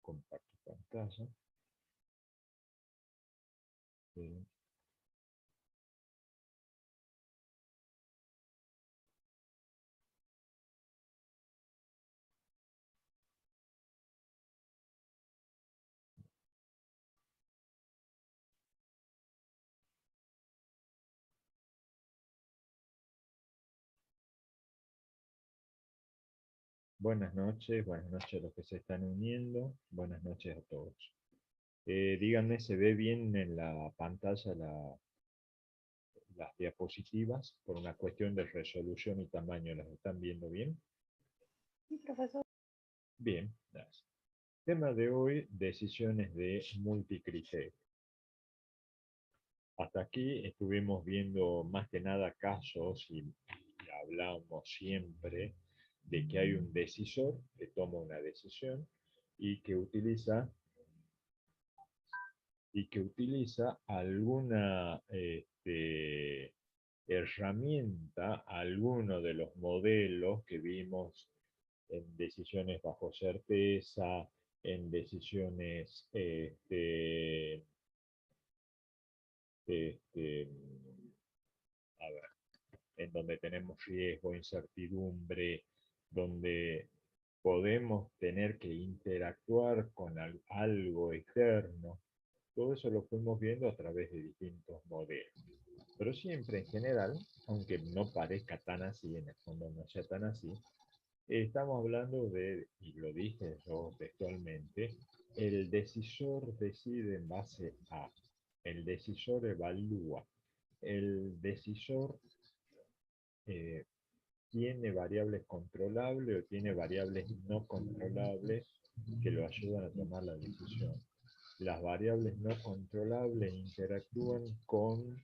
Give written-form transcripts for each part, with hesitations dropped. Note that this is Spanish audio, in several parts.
Comparto pantalla. Buenas noches a los que se están uniendo, buenas noches a todos. Díganme, ¿se ve bien en la pantalla las diapositivas? Por una cuestión de resolución y tamaño, ¿las están viendo bien? Sí, profesor. Bien, gracias. Tema de hoy, decisiones de multicriterio. Hasta aquí estuvimos viendo más que nada casos y hablamos siempre de que hay un decisor que toma una decisión y que utiliza alguna herramienta, alguno de los modelos que vimos en decisiones bajo certeza, en decisiones este, a ver, en donde tenemos riesgo, incertidumbre, donde podemos tener que interactuar con algo externo. Todo eso lo fuimos viendo a través de distintos modelos. Pero siempre en general, aunque no parezca tan así, en el fondo no sea tan así, estamos hablando de, y lo dije yo textualmente, el decisor decide en base a, el decisor evalúa, el decisor eh, tiene variables controlables o tiene variables no controlables que lo ayudan a tomar la decisión. Las variables no controlables interactúan con...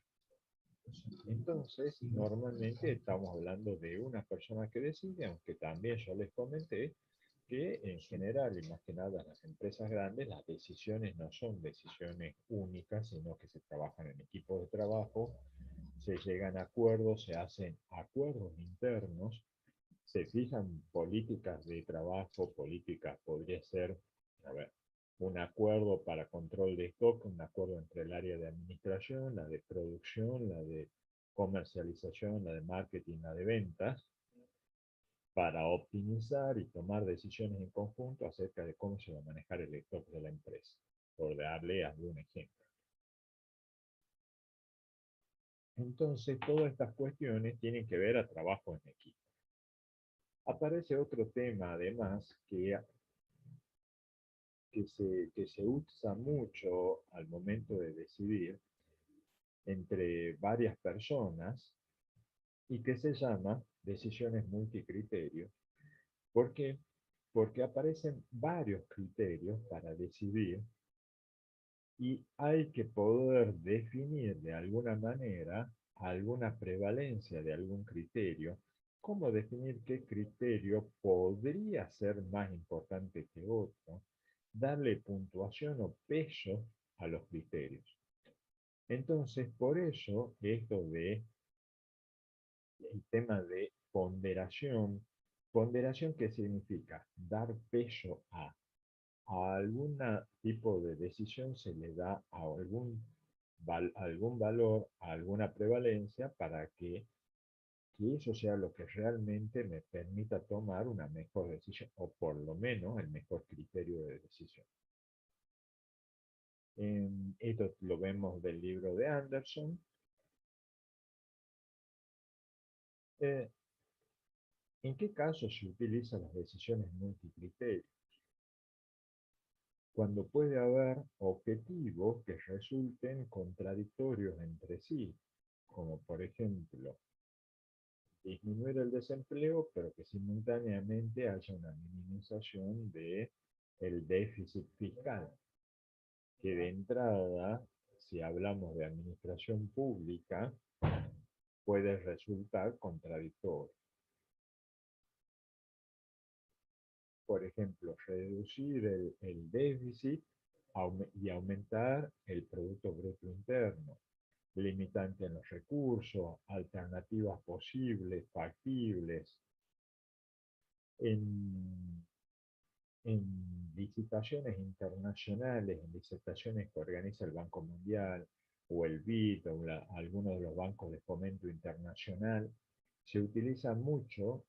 Entonces, normalmente estamos hablando de una persona que decide, aunque también yo les comenté que en general, y más que nada en las empresas grandes, las decisiones no son decisiones únicas, sino que se trabajan en equipos de trabajo, se llegan a acuerdos, se hacen acuerdos internos, se fijan políticas de trabajo, políticas podría ser, a ver, un acuerdo para control de stock, un acuerdo entre el área de administración, la de producción, la de comercialización, la de marketing, la de ventas, para optimizar y tomar decisiones en conjunto acerca de cómo se va a manejar el stock de la empresa, por darle algún ejemplo. Entonces, todas estas cuestiones tienen que ver a trabajo en equipo. Aparece otro tema, además, que se usa mucho al momento de decidir entre varias personas y que se llama decisiones multicriterio. ¿Por qué? Porque aparecen varios criterios para decidir y hay que poder definir de alguna manera alguna prevalencia de algún criterio. ¿Cómo definir qué criterio podría ser más importante que otro? Darle puntuación o peso a los criterios. Entonces, por eso, esto de el tema de ponderación, ponderación qué significa dar peso a algún tipo de decisión se le da a algún valor, a alguna prevalencia para que eso sea lo que realmente me permita tomar una mejor decisión, o por lo menos el mejor criterio de decisión. Esto lo vemos del libro de Anderson. Eh, ¿En qué casos se utilizan las decisiones multicriterios? Cuando puede haber objetivos que resulten contradictorios entre sí, como por ejemplo, disminuir el desempleo, pero que simultáneamente haya una minimización de el déficit fiscal, que de entrada, si hablamos de administración pública, puede resultar contradictorio. Por ejemplo, reducir el déficit y aumentar el Producto Bruto Interno, limitante en los recursos, alternativas posibles, factibles. En, en licitaciones internacionales, en licitaciones que organiza el Banco Mundial o el BID o algunos de los bancos de fomento internacional, se utiliza mucho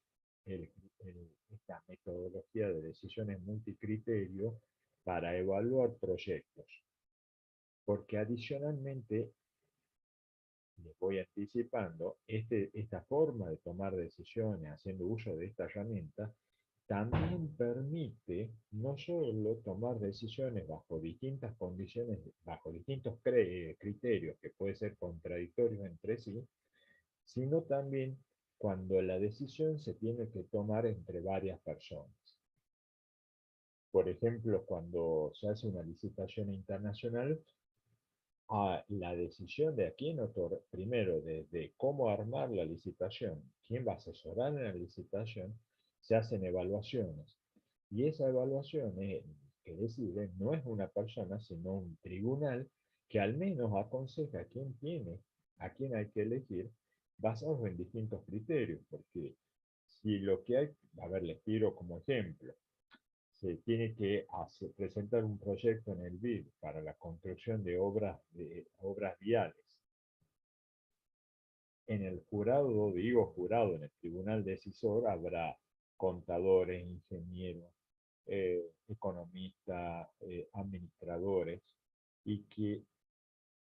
esta metodología de decisiones multicriterio para evaluar proyectos, porque adicionalmente, les voy anticipando, esta forma de tomar decisiones haciendo uso de esta herramienta también permite no solo tomar decisiones bajo distintas condiciones, bajo distintos criterios que pueden ser contradictorios entre sí, sino también cuando la decisión se tiene que tomar entre varias personas. Por ejemplo, cuando se hace una licitación internacional, la decisión de a quién otorgar, primero, desde cómo armar la licitación, quién va a asesorar en la licitación, se hacen evaluaciones. Y esa evaluación que decide no es una persona, sino un tribunal que al menos aconseja a quién hay que elegir, basados en distintos criterios. Porque si lo que hay, a ver, les tiro como ejemplo, se tiene que presentar un proyecto en el BID para la construcción de obras viales. En el jurado, digo jurado, en el tribunal decisor habrá contadores, ingenieros, economistas, administradores, y que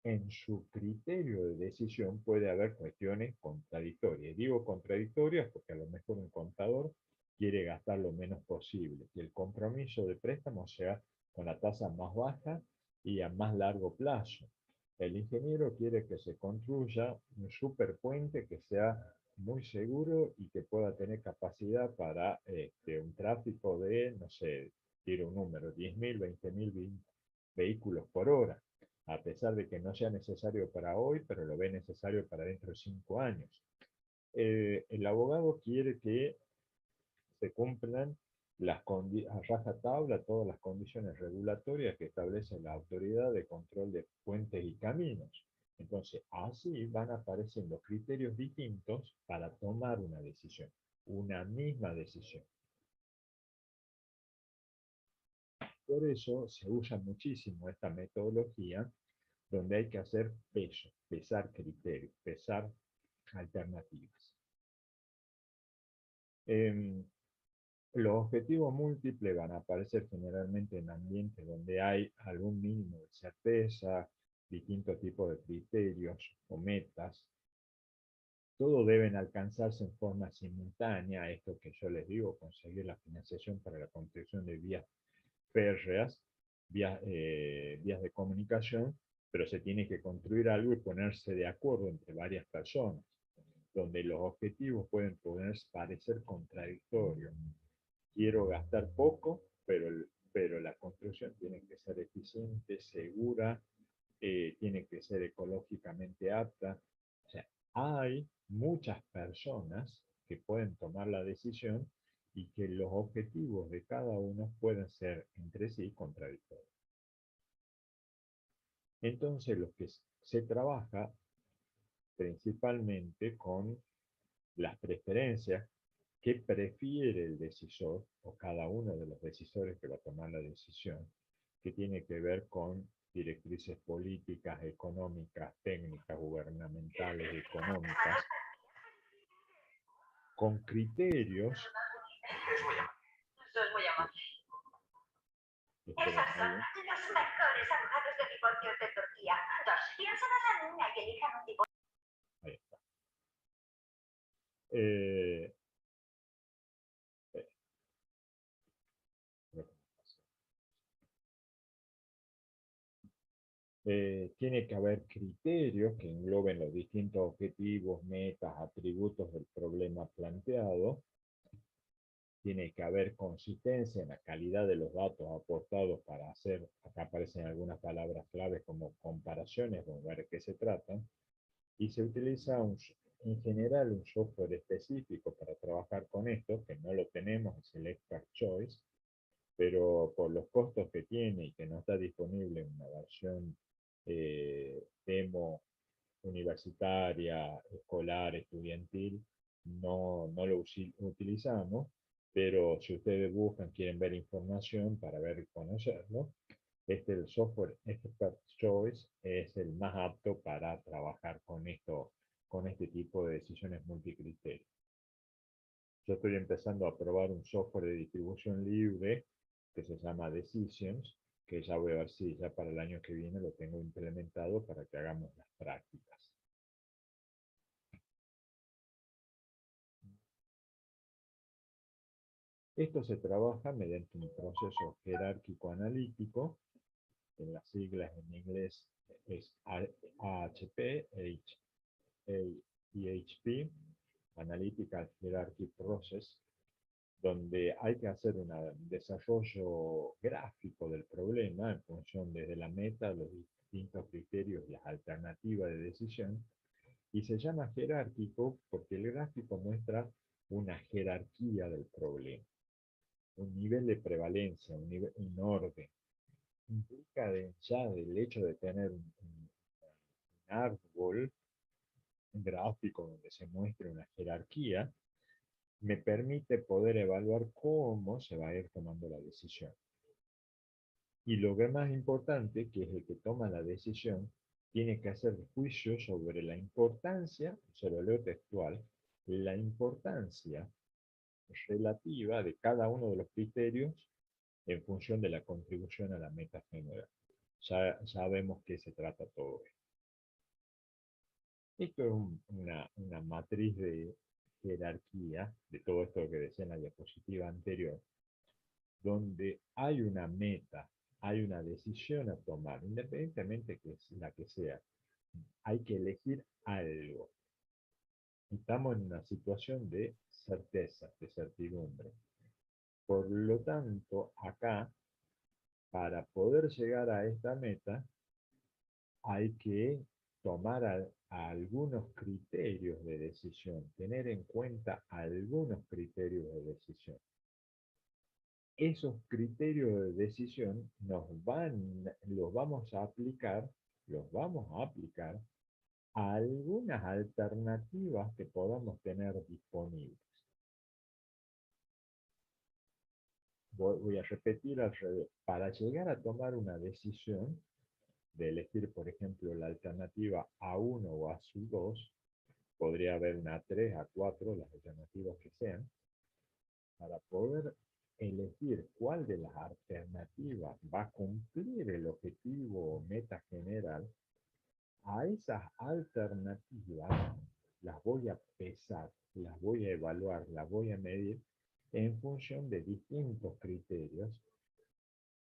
en su criterio de decisión puede haber cuestiones contradictorias. Digo contradictorias porque a lo mejor un contador quiere gastar lo menos posible, que el compromiso de préstamo sea con la tasa más baja y a más largo plazo. El ingeniero quiere que se construya un superpuente que sea muy seguro y que pueda tener capacidad para un tráfico de, no sé, tiro un número, 10.000, 20.000 vehículos por hora, a pesar de que no sea necesario para hoy, pero lo ve necesario para dentro de 5 años. El abogado quiere que se cumplan a rajatabla todas las condiciones regulatorias que establece la autoridad de control de puentes y caminos. Entonces, así van apareciendo criterios distintos para tomar una decisión, una misma decisión. Por eso se usa muchísimo esta metodología donde hay que hacer peso, pesar criterios, pesar alternativas. Los objetivos múltiples van a aparecer generalmente en ambientes donde hay algún mínimo de certeza, distintos tipos de criterios o metas. Todos deben alcanzarse en forma simultánea, esto que yo les digo, conseguir la financiación para la construcción de vías férreas, vías de comunicación, pero se tiene que construir algo y ponerse de acuerdo entre varias personas, donde los objetivos pueden parecer contradictorios. Quiero gastar poco, pero la construcción tiene que ser eficiente, segura, tiene que ser ecológicamente apta. O sea, hay muchas personas que pueden tomar la decisión y que los objetivos de cada uno pueden ser entre sí contradictorios. Entonces, lo que se trabaja principalmente con las preferencias que prefiere el decisor o cada uno de los decisores que va a tomar la decisión, que tiene que ver con directrices políticas, económicas, técnicas, gubernamentales, económicas, con criterios. Eso es muy amable. Esperen, Esos son los mejores abogados de divorcio de Turquía. Dos, piensan a la niña y elijan un divorcio. Ahí está. Eh, tiene que haber criterios que engloben los distintos objetivos, metas, atributos del problema planteado. Tiene que haber consistencia en la calidad de los datos aportados para hacer, acá aparecen algunas palabras claves como comparaciones, vamos a ver de qué se trata, y se utiliza en general un software específico para trabajar con esto, que no lo tenemos, es el Expert Choice, pero por los costos que tiene y que no está disponible en una versión demo universitaria, escolar, estudiantil, no lo utilizamos, Pero si ustedes buscan, quieren ver información para ver y conocerlo, el software Expert Choice es el más apto para trabajar con este tipo de decisiones multicriterio. Yo estoy empezando a probar un software de distribución libre que se llama Decisions, que ya voy a ver si ya para el año que viene lo tengo implementado para que hagamos las prácticas. Esto se trabaja mediante un proceso jerárquico analítico, en las siglas en inglés es AHP, EHP, Analytical Hierarchy Process, donde hay que hacer un desarrollo gráfico del problema en función desde la meta, los distintos criterios y las alternativas de decisión, y se llama jerárquico porque el gráfico muestra una jerarquía del problema, un nivel de prevalencia, un orden. Implica ya el hecho de tener un árbol gráfico donde se muestre una jerarquía, me permite poder evaluar cómo se va a ir tomando la decisión. Y lo que es más importante, que es el que toma la decisión, tiene que hacer juicio sobre la importancia, se lo leo textual, la importancia relativa de cada uno de los criterios en función de la contribución a la meta general. Ya sabemos que se trata todo esto. Esto es una matriz de jerarquía de todo esto que decía en la diapositiva anterior, donde hay una meta, hay una decisión a tomar, independientemente que es la que sea. Hay que elegir algo. Estamos en una situación de certeza, de certidumbre. Por lo tanto, acá, para poder llegar a esta meta, hay que tomar algunos criterios de decisión, tener en cuenta algunos criterios de decisión. Esos criterios de decisión los vamos a aplicar a algunas alternativas que podamos tener disponibles. Voy a repetir al revés. Para llegar a tomar una decisión, de elegir, por ejemplo, la alternativa A1 o A2, podría haber una A3, A4, las alternativas que sean, para poder elegir cuál de las alternativas va a cumplir el objetivo o meta general, a esas alternativas las voy a pesar, las voy a evaluar, las voy a medir en función de distintos criterios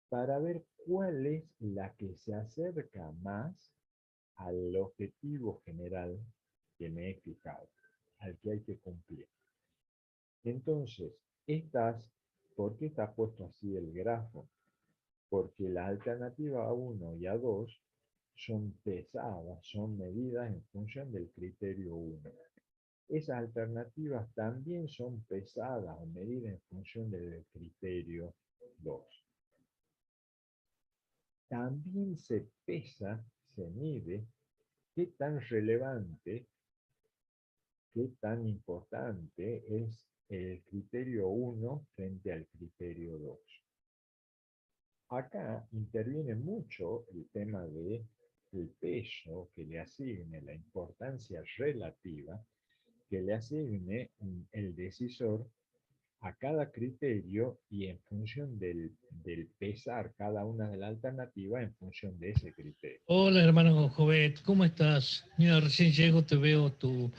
para ver cuál es la que se acerca más al objetivo general que me he fijado, al que hay que cumplir. Entonces, ¿por qué está puesto así el grafo? Porque la alternativa A1 y A2 son pesadas, son medidas en función del criterio 1. Esas alternativas también son pesadas o medidas en función del criterio 2. También se pesa, se mide qué tan relevante, qué tan importante es el criterio 1 frente al criterio 2. Acá interviene mucho el tema del peso que le asigne, la importancia relativa que le asigne el decisor a cada criterio y en función del pesar cada una de las alternativas en función de ese criterio. Hola hermano Jovet, ¿cómo estás? Mira, recién llego, te veo tu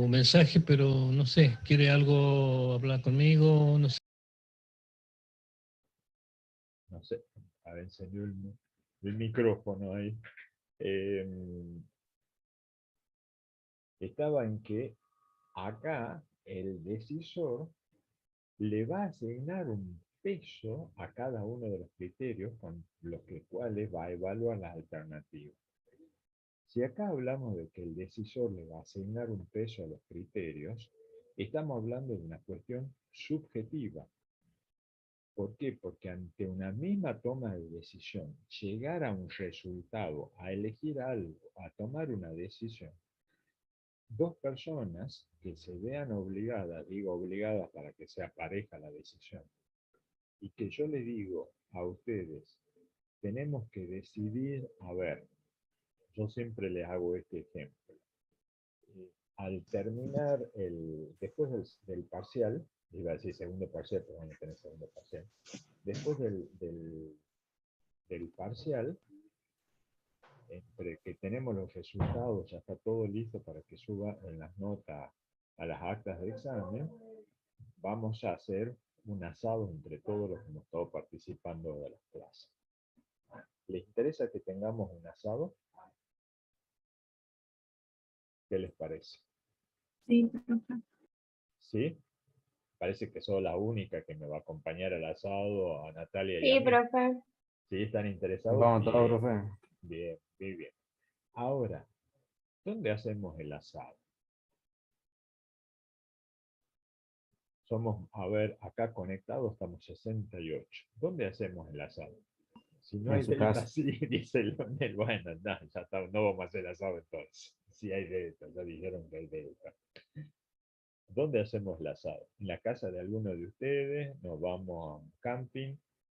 mensaje, pero no sé, ¿quiere algo hablar conmigo? No sé. No sé, a ver, encendió el micrófono ahí. Estaba en que acá el decisor le va a asignar un peso a cada uno de los criterios con los cuales va a evaluar las alternativas. Si acá hablamos de que el decisor le va a asignar un peso a los criterios, estamos hablando de una cuestión subjetiva. ¿Por qué? Porque ante una misma toma de decisión, llegar a un resultado, a elegir algo, a tomar una decisión, dos personas que se vean obligadas, digo obligadas para que sea pareja la decisión, y que yo les digo a ustedes, tenemos que decidir, a ver, yo siempre les hago este ejemplo. Al terminar, después del parcial, iba a decir segundo parcial, pero van a tener segundo parcial, después del parcial, entre que tenemos los resultados, ya está todo listo para que suba en las notas a las actas de examen, vamos a hacer un asado entre todos los que hemos estado participando de las clases. ¿Les interesa que tengamos un asado? ¿Qué les parece? Sí, profe. ¿Sí? Parece que soy la única que me va a acompañar al asado, a Natalia y a Sí, mí. profe. ¿Sí? ¿Están interesados? Vamos todos, Bien, profe. bien, muy bien. Ahora, ¿dónde hacemos el asado? Somos, a ver, acá conectados estamos 68. ¿Dónde hacemos el asado? Si no En hay su delta, casa. sí, dice Leonel. Bueno, no, ya está, no vamos a hacer asado entonces. Si hay delta, ya dijeron que hay delta. ¿Dónde hacemos el asado? ¿En la casa de alguno de ustedes? ¿Nos vamos a un camping?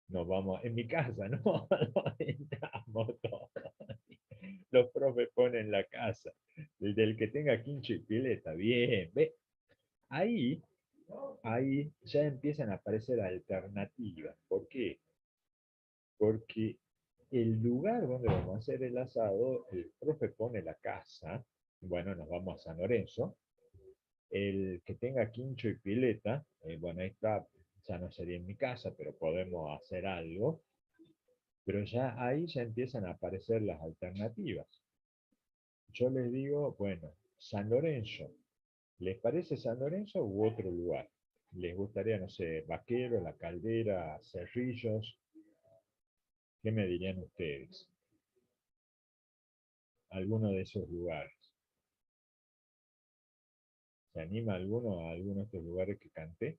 ¿Nos vamos en mi casa? No, no entramos todos. Los profes ponen la casa. El del que tenga quincho y pileta, bien. ¿Ve? Ahí ya empiezan a aparecer alternativas. ¿Por qué? Porque el lugar donde vamos a hacer el asado, el profe pone la casa, bueno, nos vamos a San Lorenzo, el que tenga quincho y pileta, bueno, ahí está, ya no sería en mi casa, pero podemos hacer algo, pero ya ahí ya empiezan a aparecer las alternativas. Yo les digo, bueno, San Lorenzo, ¿les parece San Lorenzo u otro lugar? ¿Les gustaría, no sé, Vaquero, La Caldera, Cerrillos? ¿Qué me dirían ustedes? Alguno de esos lugares. ¿Se anima alguno a alguno de estos lugares que canté?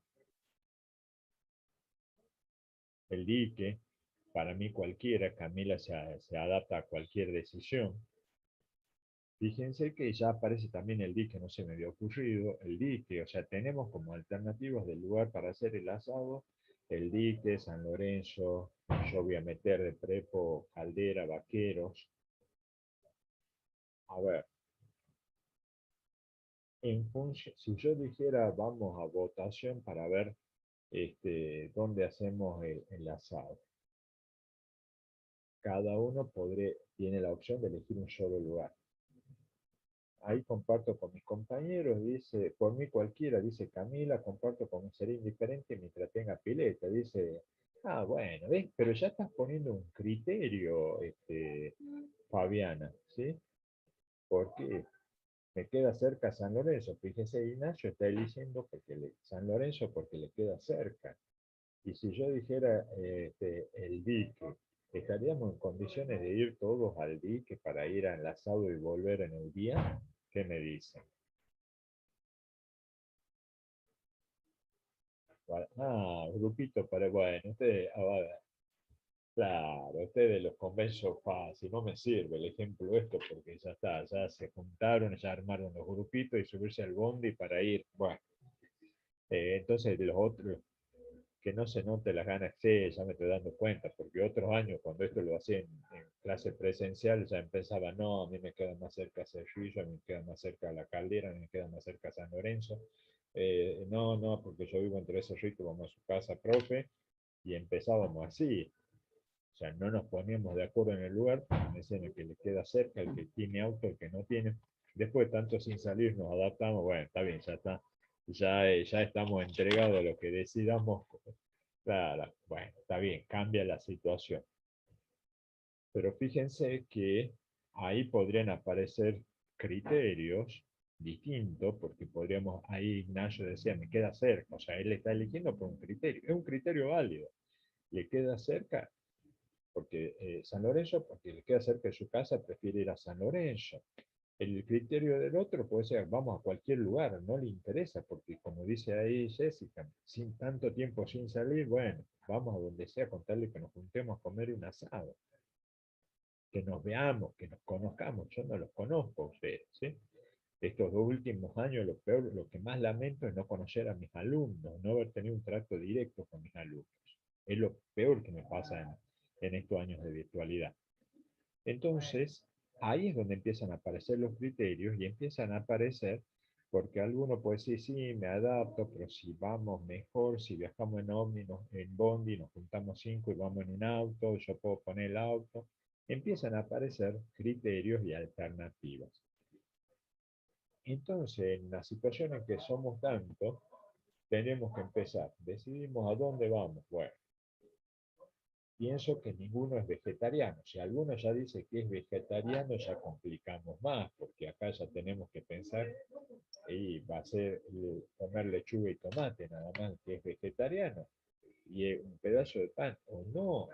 El dique, para mí cualquiera, Camila se adapta a cualquier decisión. Fíjense que ya aparece también el dique, no se me había ocurrido, el dique, o sea, tenemos como alternativas del lugar para hacer el asado, el dique, San Lorenzo, yo voy a meter de prepo Caldera, Vaqueros. A ver, en función, si yo dijera vamos a votación para ver dónde hacemos el asado, cada uno tiene la opción de elegir un solo lugar. Ahí comparto con mis compañeros, dice, por mí cualquiera, dice Camila, comparto con sería indiferente mientras tenga pileta, dice, bueno, ¿ves? Pero ya estás poniendo un criterio, Fabiana, ¿sí? Porque me queda cerca San Lorenzo, fíjese, Ignacio está eligiendo San Lorenzo porque le queda cerca. Y si yo dijera el dique, ¿estaríamos en condiciones de ir todos al dique para ir al asado y volver en el día? ¿Qué me dicen? Grupito para, bueno, ustedes, claro, ustedes los convenzo fácil, no me sirve el ejemplo esto porque ya está, ya se juntaron, ya armaron los grupitos y subirse al bondi para ir, bueno, entonces los otros, que no se note las ganas, sí, ya me estoy dando cuenta, porque otros años cuando esto lo hacía en clase presencial ya empezaba, no, a mí me queda más cerca Cerrillo, a mí me queda más cerca La Caldera, a mí me queda más cerca San Lorenzo, no, porque yo vivo entre Cerrito, vamos a su casa, profe, y empezábamos así, o sea, no nos poníamos de acuerdo en el lugar, me decían el que le queda cerca, el que tiene auto, el que no tiene, después tanto sin salir nos adaptamos, bueno, está bien, ya está, ya estamos entregados a lo que decidamos. Claro, bueno, está bien, cambia la situación. Pero fíjense que ahí podrían aparecer criterios distintos, porque podríamos, ahí Ignacio decía, me queda cerca, o sea, él está eligiendo por un criterio, es un criterio válido, le queda cerca, porque San Lorenzo, porque le queda cerca de su casa, prefiere ir a San Lorenzo. El criterio del otro puede ser, vamos a cualquier lugar, no le interesa, porque como dice ahí Jessica, sin tanto tiempo sin salir, bueno, vamos a donde sea, contarle que nos juntemos a comer un asado, que nos veamos, que nos conozcamos, yo no los conozco a ustedes, ¿sí? Estos 2 últimos años, lo peor, lo que más lamento es no conocer a mis alumnos, no haber tenido un trato directo con mis alumnos. Es lo peor que me pasa en estos años de virtualidad. Entonces, ahí es donde empiezan a aparecer los criterios y empiezan a aparecer porque alguno puede decir, sí, me adapto, pero si vamos mejor, si viajamos en Omni, en Bondi, nos juntamos 5 y vamos en un auto, yo puedo poner el auto. Empiezan a aparecer criterios y alternativas. Entonces, en la situación en que somos tantos, tenemos que empezar. Decidimos a dónde vamos. Bueno, pienso que ninguno es vegetariano. Si alguno ya dice que es vegetariano, ya complicamos más, porque acá ya tenemos que pensar, y va a ser comer lechuga y tomate, nada más que es vegetariano, y un pedazo de pan, o no.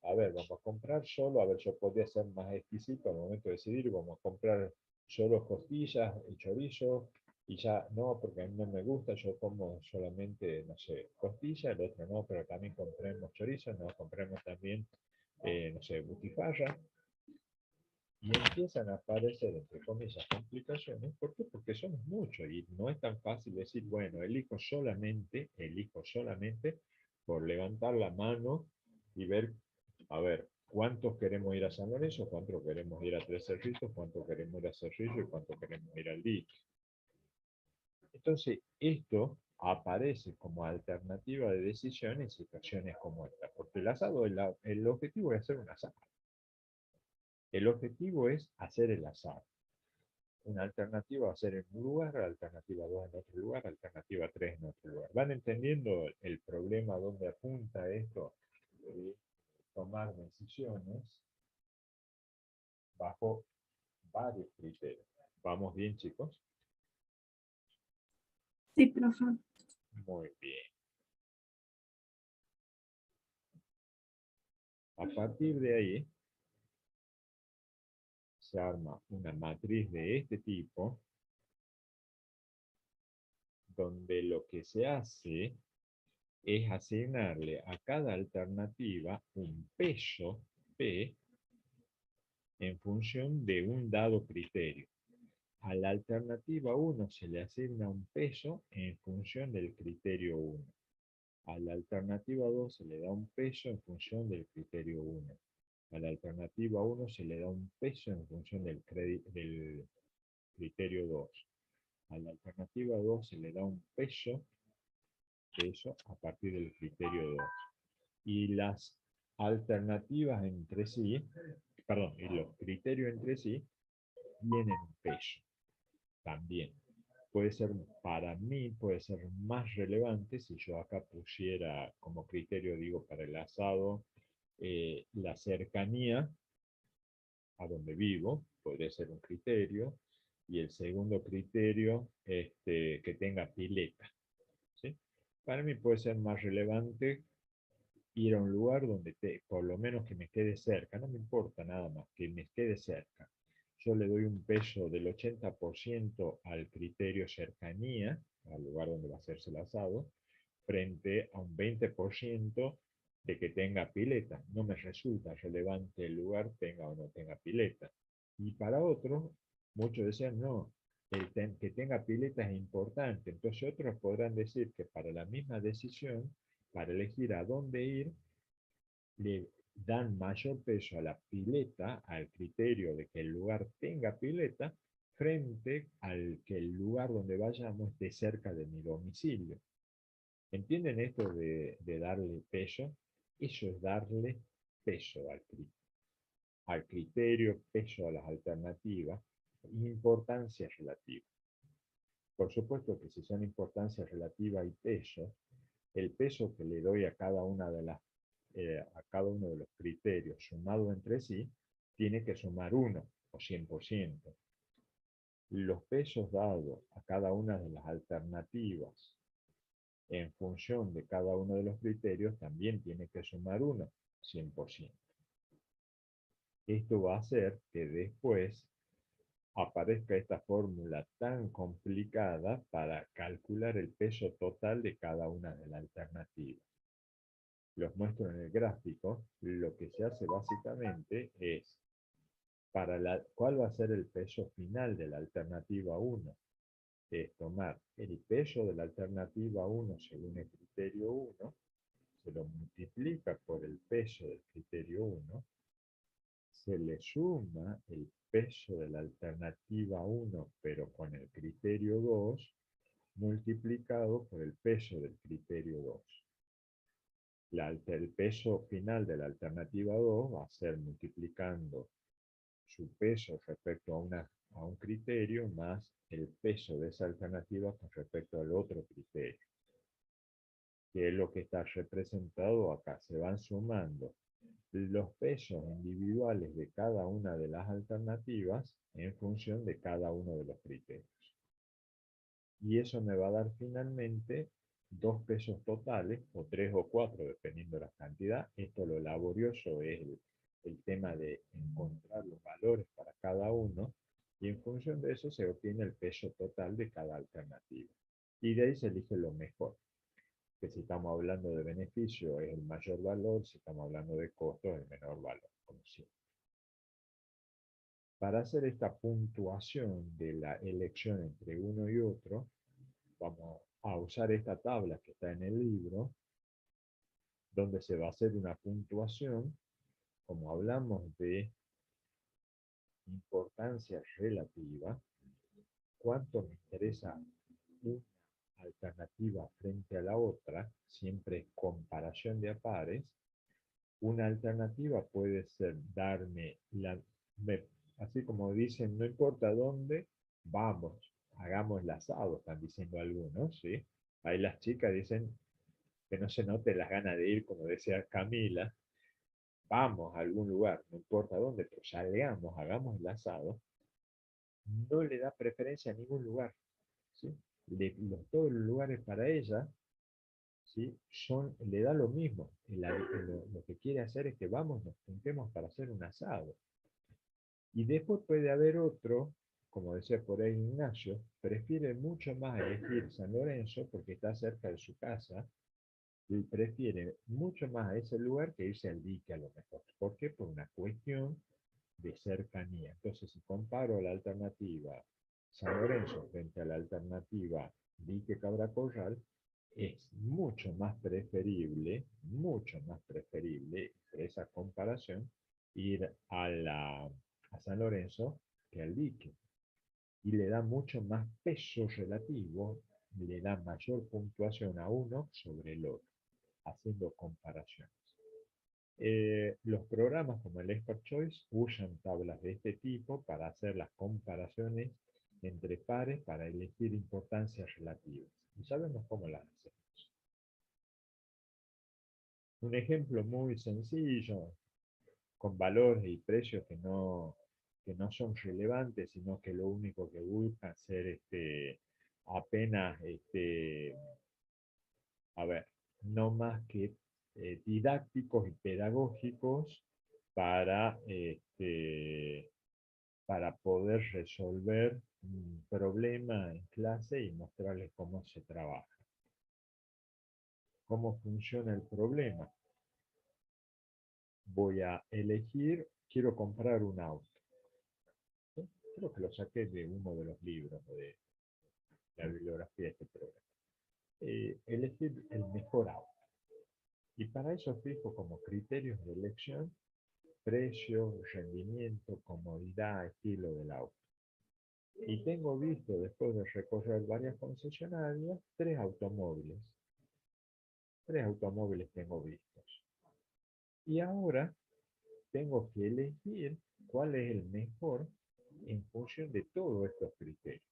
A ver, vamos a comprar solo, a ver, yo podría ser más exquisito al momento de decidir, vamos a comprar solo costillas y chorizo, y ya no, porque a mí no me gusta, yo como solamente, no sé, costilla, el otro no, pero también compremos chorizo, no, compremos también, no sé, butifarra, y empiezan a aparecer, entre comillas, complicaciones. ¿Por qué? Porque somos muchos y no es tan fácil decir, bueno, elijo solamente por levantar la mano y ver, a ver, cuántos queremos ir a San Lorenzo, cuántos queremos ir a Tres Cerritos, cuántos queremos ir a Cerrillo y cuántos queremos ir al dique. Entonces, esto aparece como alternativa de decisión en situaciones como esta, porque el asado, el objetivo es hacer un asado. El objetivo es hacer el asado. Una alternativa va a ser en un lugar, alternativa 2 en otro lugar, alternativa 3 en otro lugar. ¿Van entendiendo el problema donde apunta esto de tomar decisiones bajo varios criterios? ¿Vamos bien, chicos? Sí, profe. Muy bien. A partir de ahí, se arma una matriz de este tipo, donde lo que se hace es asignarle a cada alternativa un peso P en función de un dado criterio. A la alternativa 1 se le asigna un peso en función del criterio 1. A la alternativa 2 se le da un peso en función del criterio 1. A la alternativa 1 se le da un peso en función del criterio 2. A la alternativa 2 se le da un peso a partir del criterio 2. Y las alternativas entre sí, perdón, y los criterios entre sí, tienen un peso también. Puede ser, para mí, puede ser más relevante si yo acá pusiera como criterio, digo, para el asado, la cercanía a donde vivo, podría ser un criterio, y el segundo criterio, que tenga pileta. ¿Sí? Para mí puede ser más relevante ir a un lugar donde por lo menos que me quede cerca, no me importa nada más, que me quede cerca. Yo le doy un peso del 80% al criterio cercanía, al lugar donde va a hacerse el asado, frente a un 20% de que tenga pileta. No me resulta relevante el lugar tenga o no tenga pileta. Y para otros, muchos decían, no, que tenga pileta es importante. Entonces otros podrán decir que para la misma decisión, para elegir a dónde ir, le dan mayor peso a la pileta, al criterio de que el lugar tenga pileta, frente al que el lugar donde vayamos esté cerca de mi domicilio. ¿Entienden esto de darle peso? Eso es darle peso al criterio, peso a las alternativas, importancia relativa. Por supuesto que si son importancias relativas y peso, el peso que le doy a cada una de las a cada uno de los criterios sumado entre sí, tiene que sumar 1 o 100%. Los pesos dados a cada una de las alternativas en función de cada uno de los criterios también tiene que sumar 1, 100%. Esto va a hacer que después aparezca esta fórmula tan complicada para calcular el peso total de cada una de las alternativas. Los muestro en el gráfico. Lo que se hace básicamente es ¿Cuál va a ser el peso final de la alternativa 1? Es tomar el peso de la alternativa 1 según el criterio 1, se lo multiplica por el peso del criterio 1, se le suma el peso de la alternativa 1, pero con el criterio 2, multiplicado por el peso del criterio 2. El peso final de la alternativa 2 va a ser multiplicando su peso respecto a un criterio más el peso de esa alternativa con respecto al otro criterio, que es lo que está representado acá. Se van sumando los pesos individuales de cada una de las alternativas en función de cada uno de los criterios. Y eso me va a dar finalmente 2 pesos totales, o 3 o 4, dependiendo de la cantidad. Esto lo laborioso es el tema de encontrar los valores para cada uno, y en función de eso se obtiene el peso total de cada alternativa. Y de ahí se elige lo mejor, que si estamos hablando de beneficio es el mayor valor, si estamos hablando de costo es el menor valor, como siempre. Para hacer esta puntuación de la elección entre uno y otro, vamos a usar esta tabla que está en el libro, donde se va a hacer una puntuación. Como hablamos de importancia relativa, cuánto me interesa una alternativa frente a la otra, siempre comparación de a pares. Una alternativa puede ser darme, así como dicen, no importa dónde, vamos, hagamos el asado, están diciendo algunos, ¿sí? Ahí las chicas dicen que no se note las ganas de ir, como decía Camila, vamos a algún lugar, no importa dónde, pero salgamos, hagamos el asado. No le da preferencia a ningún lugar, ¿sí? Todos los lugares para ella, ¿sí? Le da lo mismo. Lo que quiere hacer es que vamos, nos juntemos para hacer un asado. Y después puede haber otro, como decía por ahí Ignacio, prefiere mucho más elegir San Lorenzo porque está cerca de su casa, y prefiere mucho más a ese lugar que irse al dique a lo mejor. ¿Por qué? Por una cuestión de cercanía. Entonces, si comparo la alternativa San Lorenzo frente a la alternativa dique Cabra Corral, es mucho más preferible esa comparación, ir a San Lorenzo que al dique. Y le da mucho más peso relativo, le da mayor puntuación a uno sobre el otro, haciendo comparaciones. Los programas como el Expert Choice usan tablas de este tipo para hacer las comparaciones entre pares para elegir importancias relativas. Y sabemos cómo las hacemos. Un ejemplo muy sencillo, con valores y precios que no son relevantes, sino que lo único que buscan ser apenas, no más que didácticos y pedagógicos para poder resolver un problema en clase y mostrarles cómo se trabaja. ¿Cómo funciona el problema? Voy a elegir, quiero comprar un auto. Creo que lo saqué de uno de los libros de la bibliografía de este programa. Elegir el mejor auto. Y para eso fijo como criterios de elección precio, rendimiento, comodidad, estilo del auto. Y tengo visto, después de recorrer varias concesionarias, 3 automóviles. 3 automóviles tengo vistos. Y ahora tengo que elegir cuál es el mejor en función de todos estos criterios.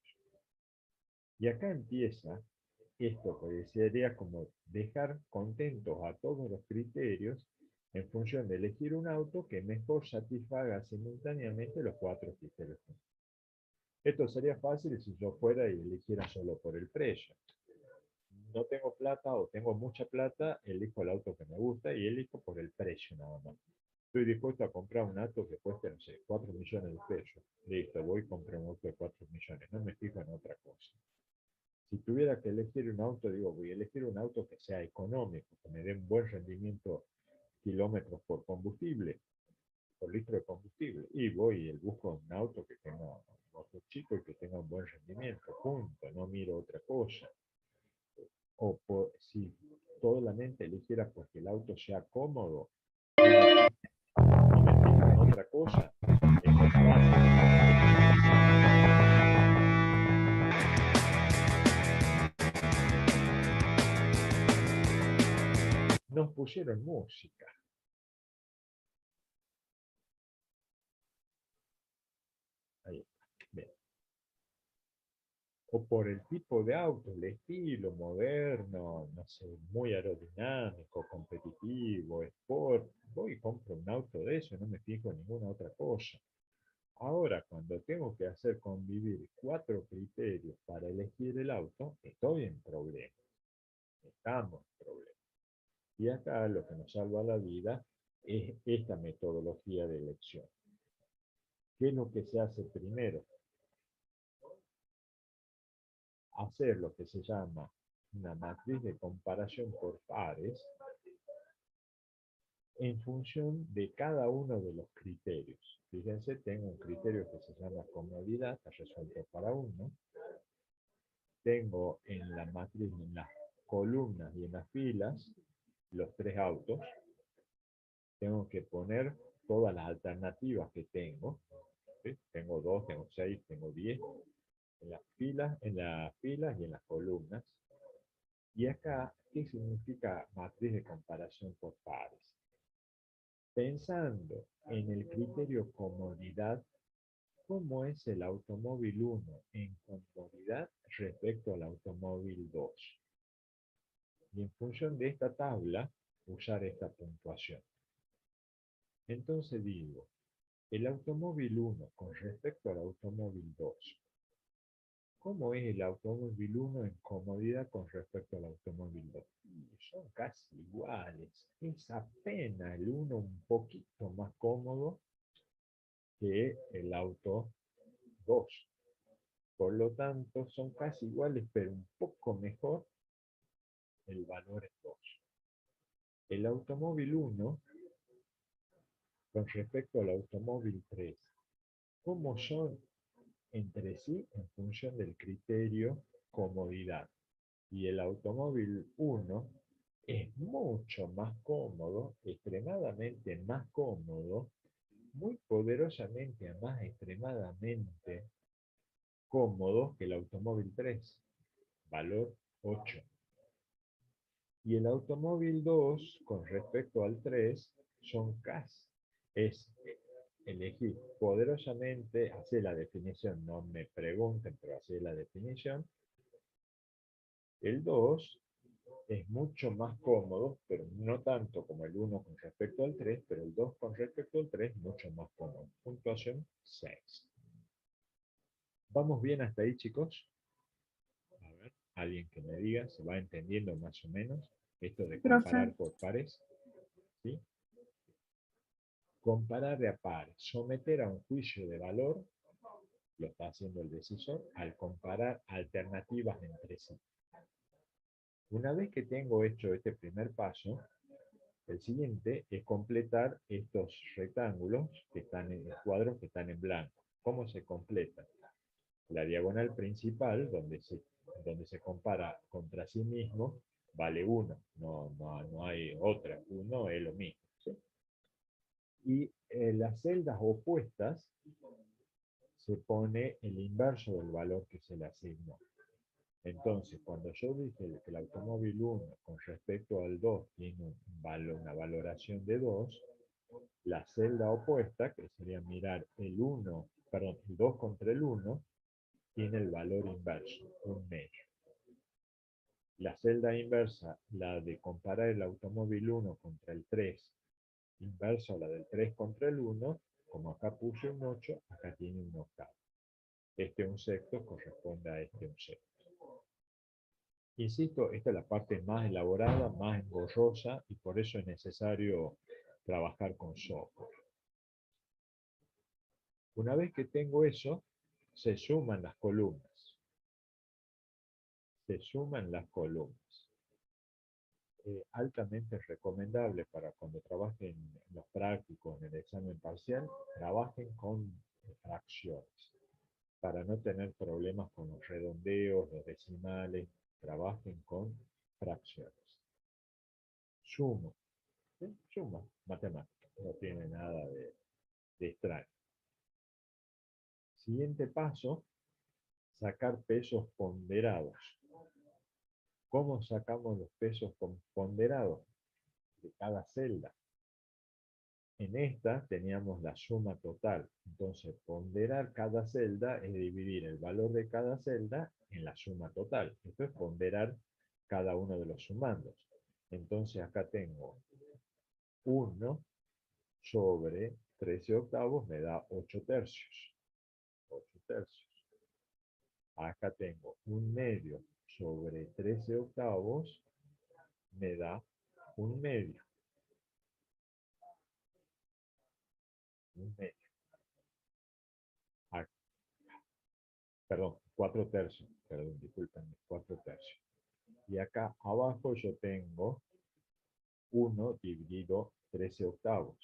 Y acá empieza esto que sería como dejar contentos a todos los criterios en función de elegir un auto que mejor satisfaga simultáneamente los 4 criterios. Esto sería fácil si yo fuera y eligiera solo por el precio. No tengo plata o tengo mucha plata, elijo el auto que me gusta y elijo por el precio nada más. Estoy dispuesto a comprar un auto que cueste, no sé, 4 millones de pesos. Listo, voy y compro un auto de 4 millones. No me fijo en otra cosa. Si tuviera que elegir un auto, digo, voy a elegir un auto que sea económico, que me dé un buen rendimiento kilómetros por combustible. por litro de combustible. Y voy y busco un auto que tenga un motor chico y que tenga un buen rendimiento, punto, no miro otra cosa. O si solamente eligiera porque el auto sea cómodo, no me fijo en otra cosa, es muy fácil. Nos pusieron música. Ahí está. Bien. O por el tipo de auto, el estilo moderno, no sé, muy aerodinámico, competitivo, sport. Voy y compro un auto de eso, no me fijo en ninguna otra cosa. Ahora, cuando tengo que hacer convivir 4 criterios para elegir el auto, estoy en problemas. Estamos en problemas. Y acá lo que nos salva la vida es esta metodología de elección. ¿Qué es lo que se hace primero? Hacer lo que se llama una matriz de comparación por pares en función de cada uno de los criterios. Fíjense, tengo un criterio que se llama comodidad, resuelto para uno. Tengo en la matriz, en las columnas y en las filas, los 3 autos. Tengo que poner todas las alternativas que tengo. ¿Sí? Tengo 2, tengo 6, tengo 10. En las filas y en las columnas. Y acá, ¿qué significa matriz de comparación por pares? Pensando en el criterio comodidad, ¿cómo es el automóvil 1 en comodidad respecto al automóvil 2? Y en función de esta tabla, usar esta puntuación. Entonces digo, el automóvil 1 con respecto al automóvil 2. ¿Cómo es el automóvil 1 en comodidad con respecto al automóvil 2? Son casi iguales. Es apenas el 1 un poquito más cómodo que el auto 2. Por lo tanto, son casi iguales, pero un poco mejor el valor es 2. El automóvil 1 con respecto al automóvil 3. ¿Cómo son entre sí en función del criterio comodidad? Y el automóvil 1 es mucho más cómodo, extremadamente más cómodo, muy poderosamente más extremadamente cómodo que el automóvil 3, valor 8. Y el automóvil 2, con respecto al 3, son casi, es elegir poderosamente, hacer la definición, no me pregunten, pero hacer la definición. El 2 es mucho más cómodo, pero no tanto como el 1 con respecto al 3, pero el 2 con respecto al 3 mucho más cómodo. Puntuación 6. ¿Vamos bien hasta ahí, chicos? A ver, alguien que me diga, ¿se va entendiendo más o menos esto de comparar por pares? ¿Sí? Comparar a pares, someter a un juicio de valor, lo está haciendo el decisor, al comparar alternativas entre sí. Una vez que tengo hecho este primer paso, el siguiente es completar estos rectángulos que están en los cuadros que están en blanco. ¿Cómo se completa? La diagonal principal, donde se compara contra sí mismo, vale 1. No hay otra. 1 es lo mismo. ¿Sí? Y en las celdas opuestas se pone el inverso del valor que se le asignó. Entonces, cuando yo dije que el automóvil 1 con respecto al 2 tiene una valoración de 2, la celda opuesta, que sería mirar el 2 contra el 1, tiene el valor inverso, 1/2. La celda inversa, la de comparar el automóvil 1 contra el 3, inverso a la del 3 contra el 1, como acá puse un 8, acá tiene un octavo. Este 1/6 corresponde a este 1/6. Insisto, esta es la parte más elaborada, más engorrosa, y por eso es necesario trabajar con software. Una vez que tengo eso, se suman las columnas. Se suman las columnas. altamente recomendable para cuando trabajen en los prácticos, en el examen parcial, trabajen con fracciones, para no tener problemas con los redondeos, los decimales, trabajen con fracciones. Sumo, ¿sí? Suma, matemática, no tiene nada de extraño. Siguiente paso, sacar pesos ponderados. ¿Cómo sacamos los pesos ponderados? De cada celda. En esta teníamos la suma total. Entonces, ponderar cada celda es dividir el valor de cada celda en la suma total. Esto es ponderar cada uno de los sumandos. Entonces, acá tengo 1 sobre 13 octavos me da 8 tercios. 8 tercios. Acá tengo 1/2 sobre 13 octavos me da 1/2. 1/2. Perdón, 4 tercios. Perdón, disculpen, 4 tercios. Y acá abajo yo tengo 1 dividido 13 octavos.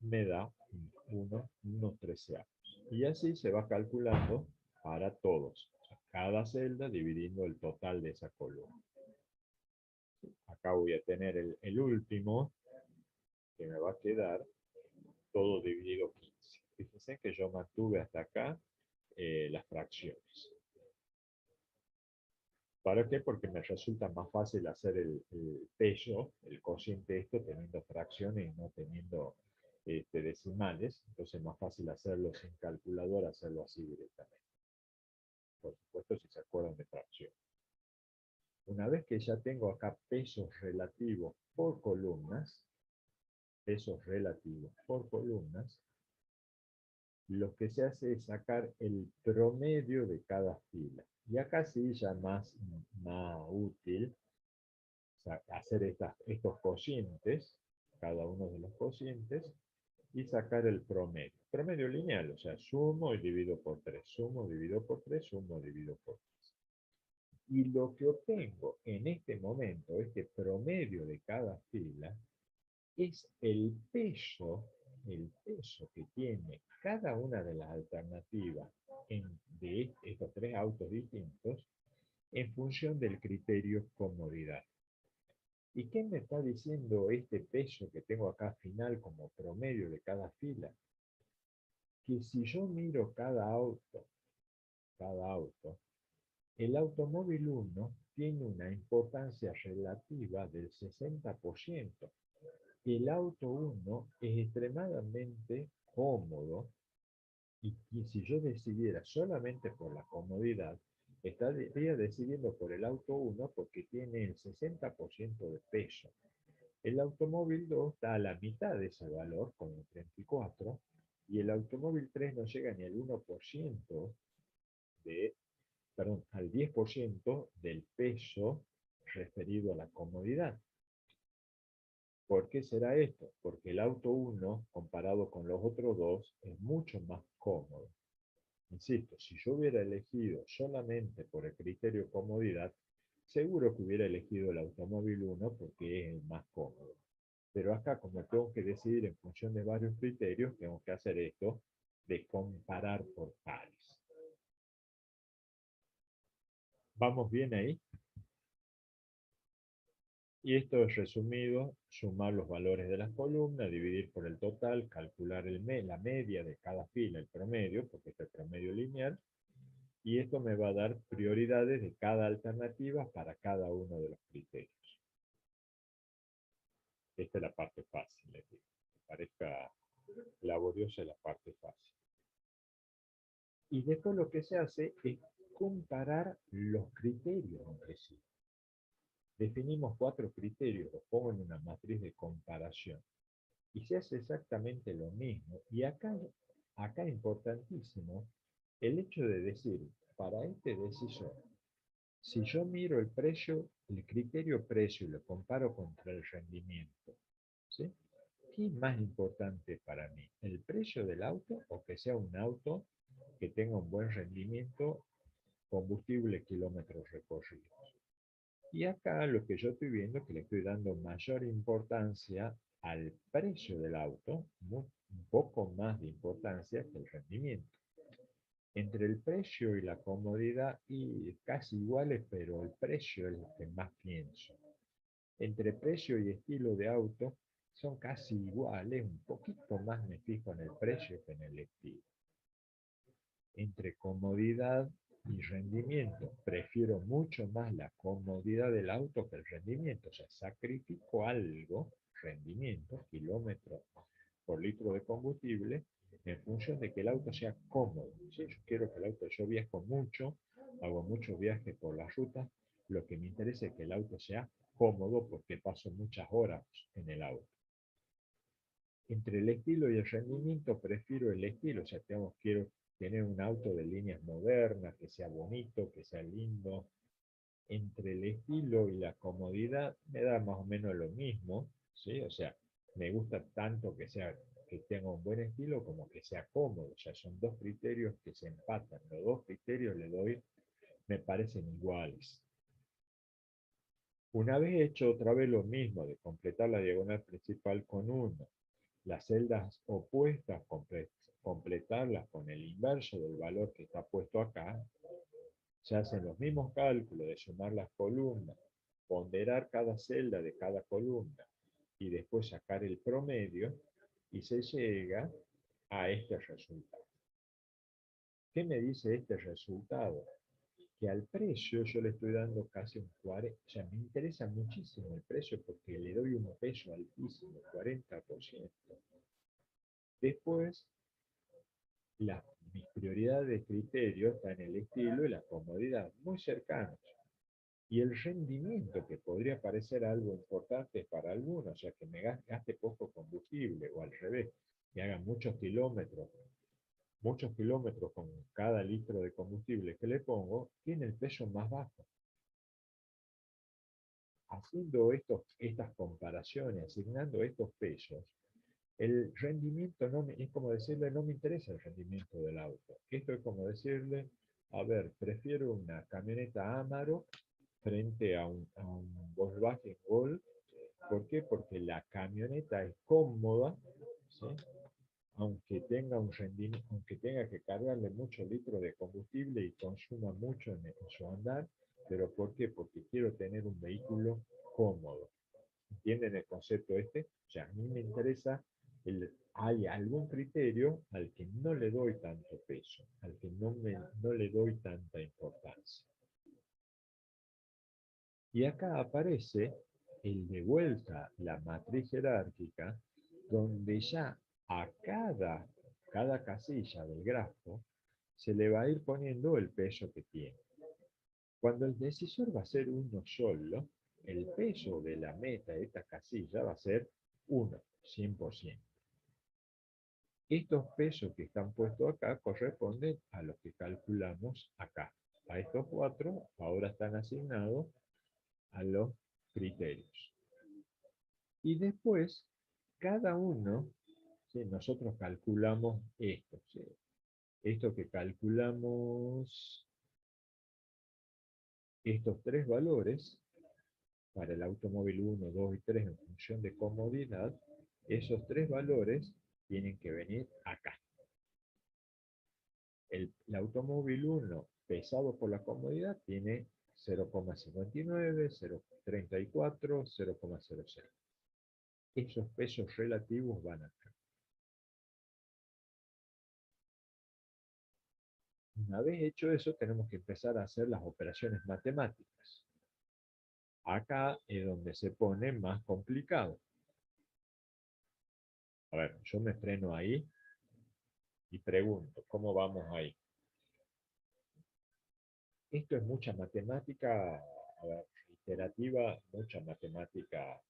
Me da 1 treceavos. Y así se va calculando para todos. O sea, cada celda dividiendo el total de esa columna. Acá voy a tener el último, que me va a quedar todo dividido 15. Fíjense que yo mantuve hasta acá las fracciones. ¿Para qué? Porque me resulta más fácil hacer el peso, el cociente esto, teniendo fracciones y no teniendo decimales. Entonces es más fácil hacerlo sin calculadora, hacerlo así directamente. Por supuesto, si se acuerdan de fracción. Una vez que ya tengo acá pesos relativos por columnas, lo que se hace es sacar el promedio de cada fila. Y acá sí ya más útil hacer estos cocientes, cada uno de los cocientes, y sacar el promedio. Promedio lineal, o sea, sumo y divido por 3, sumo, divido por 3, sumo, divido por 3. Y lo que obtengo en este momento, este promedio de cada fila, es el peso que tiene cada una de las alternativas de estos 3 autos distintos en función del criterio comodidad. ¿Y qué me está diciendo este peso que tengo acá final como promedio de cada fila? Que si yo miro cada auto, el automóvil 1 tiene una importancia relativa del 60%. El auto 1 es extremadamente cómodo y si yo decidiera solamente por la comodidad, estaría decidiendo por el auto 1 porque tiene el 60% de peso. El automóvil 2 está a la mitad de ese valor, con el 34, y el automóvil 3 no llega ni al 1% al 10% del peso referido a la comodidad. ¿Por qué será esto? Porque el auto 1, comparado con los otros dos, es mucho más cómodo. Insisto, si yo hubiera elegido solamente por el criterio comodidad, seguro que hubiera elegido el automóvil 1 porque es el más cómodo. Pero acá, como tengo que decidir en función de varios criterios, tengo que hacer esto de comparar por pares. ¿Vamos bien ahí? Y esto es resumido: sumar los valores de las columnas, dividir por el total, calcular la media de cada fila, el promedio, porque este es el promedio lineal, y esto me va a dar prioridades de cada alternativa para cada uno de los criterios. Esta es la parte fácil, les digo. Que parezca laboriosa, la parte fácil. Y después lo que se hace es comparar los criterios entre sí. Definimos 4 criterios, los pongo en una matriz de comparación. Y se hace exactamente lo mismo. Y acá es importantísimo el hecho de decir, para este decisor, si yo miro el precio, el criterio precio y lo comparo contra el rendimiento, ¿sí? ¿Qué es más importante para mí? ¿El precio del auto o que sea un auto que tenga un buen rendimiento, combustible, kilómetros recorridos? Y acá lo que yo estoy viendo es que le estoy dando mayor importancia al precio del auto, un poco más de importancia que el rendimiento. Entre el precio y la comodidad, y casi iguales, pero el precio es lo que más pienso. Entre precio y estilo de auto son casi iguales, un poquito más me fijo en el precio que en el estilo. Entre comodidad y rendimiento, prefiero mucho más la comodidad del auto que el rendimiento. O sea, sacrifico algo, rendimiento, kilómetros por litro de combustible, en función de que el auto sea cómodo. ¿Sí? Yo quiero que el auto, yo viajo mucho, hago muchos viajes por las rutas, lo que me interesa es que el auto sea cómodo porque paso muchas horas en el auto. Entre el estilo y el rendimiento prefiero el estilo, o sea, quiero tener un auto de líneas modernas, que sea bonito, que sea lindo. Entre el estilo y la comodidad me da más o menos lo mismo, ¿sí? O sea, me gusta tanto que tenga un buen estilo como que sea cómodo. O sea, son dos criterios que se empatan. Los dos criterios me parecen iguales. Una vez hecho otra vez lo mismo de completar la diagonal principal con 1, las celdas opuestas completarlas con el inverso del valor que está puesto acá, se hacen los mismos cálculos de sumar las columnas, ponderar cada celda de cada columna y después sacar el promedio y se llega a este resultado. ¿Qué me dice este resultado? Que al precio yo le estoy dando casi un 40%, o sea, me interesa muchísimo el precio porque le doy un peso altísimo, 40%. Después, mis prioridades de criterio están en el estilo y la comodidad, muy cercanos. Y el rendimiento, que podría parecer algo importante para algunos, o sea, que me gaste poco combustible, o al revés, que haga muchos kilómetros con cada litro de combustible que le pongo, tiene el peso más bajo. Haciendo estas comparaciones, asignando estos pesos, el rendimiento es como decirle, no me interesa el rendimiento del auto. Esto es como decirle, a ver, prefiero una camioneta Amarok frente a un Volkswagen Golf. ¿Por qué? Porque la camioneta es cómoda, ¿sí? Aunque tenga que cargarle muchos litros de combustible y consuma mucho en su andar. ¿Pero por qué? Porque quiero tener un vehículo cómodo. ¿Entienden el concepto este? O sea, a mí me interesa, hay algún criterio al que no le doy tanto peso, al que no le doy tanta importancia. Y acá aparece de vuelta la matriz jerárquica, donde ya a cada casilla del grafo se le va a ir poniendo el peso que tiene. Cuando el decisor va a ser uno solo, el peso de la meta de esta casilla va a ser 1, 100%. Estos pesos que están puestos acá corresponden a los que calculamos acá. A estos 4 ahora están asignados a los criterios. Y después, cada uno, ¿sí? Nosotros calculamos esto. ¿Sí? Esto que calculamos, estos 3 valores, para el automóvil 1, 2 y 3 en función de comodidad, esos 3 valores tienen que venir acá. El automóvil 1, pesado por la comodidad, tiene 0,59, 0,34, 0,00. Esos pesos relativos van acá. Una vez hecho eso, tenemos que empezar a hacer las operaciones matemáticas. Acá es donde se pone más complicado. A ver, yo me freno ahí y pregunto, ¿cómo vamos ahí? Esto es mucha matemática, a ver, iterativa, mucha matemática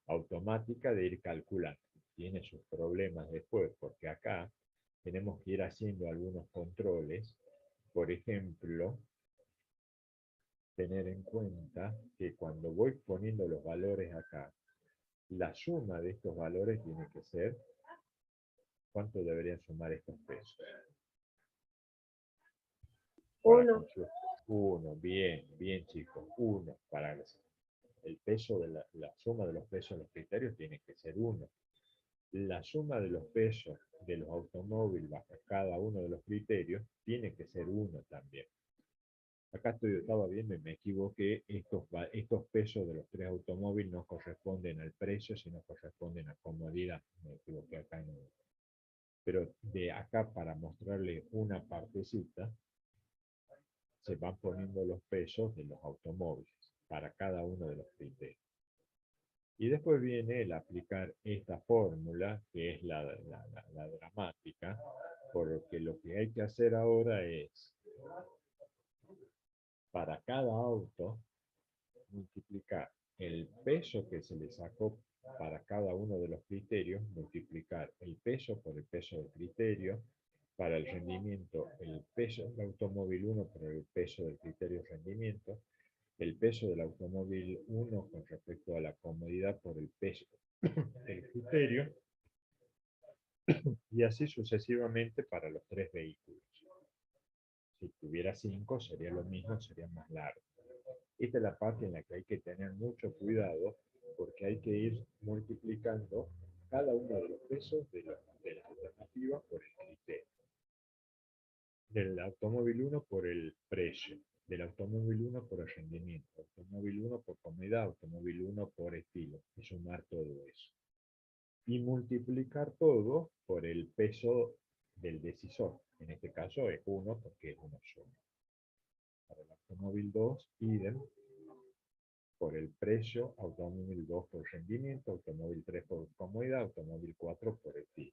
automática de ir calculando. Tiene sus problemas después, porque acá tenemos que ir haciendo algunos controles. Por ejemplo, tener en cuenta que cuando voy poniendo los valores acá, la suma de estos valores tiene que ser, ¿cuánto deberían sumar estos pesos? 1. 1, bien, bien chicos, 1 para el peso de la suma de los pesos de los criterios tiene que ser 1. La suma de los pesos de los automóviles bajo cada uno de los criterios tiene que ser 1 también. Acá estaba viendo y me equivoqué, estos pesos de los 3 automóviles no corresponden al precio, sino corresponden a comodidad. Me equivoqué acá en el... Pero de acá para mostrarle una partecita, se van poniendo los pesos de los automóviles para cada uno de los criterios. Y después viene el aplicar esta fórmula, que es la dramática, porque lo que hay que hacer ahora es, para cada auto, multiplicar el peso que se le sacó para cada uno de los criterios, multiplicar el peso por el peso del criterio, para el rendimiento, el peso del automóvil 1 por el peso del criterio rendimiento, el peso del automóvil 1 con respecto a la comodidad por el peso del criterio, y así sucesivamente para los 3 vehículos. Si tuviera 5 sería lo mismo, sería más largo. Esta es la parte en la que hay que tener mucho cuidado, porque hay que ir multiplicando cada uno de los pesos de las alternativas por el criterio. Del automóvil 1 por el precio, del automóvil 1 por el rendimiento, automóvil 1 por comodidad, automóvil 1 por estilo, y sumar todo eso. Y multiplicar todo por el peso del decisor. En este caso es 1 porque es uno solo. Para el automóvil 2, idem, por el precio, automóvil 2 por rendimiento, automóvil 3 por comodidad, automóvil 4 por estilo.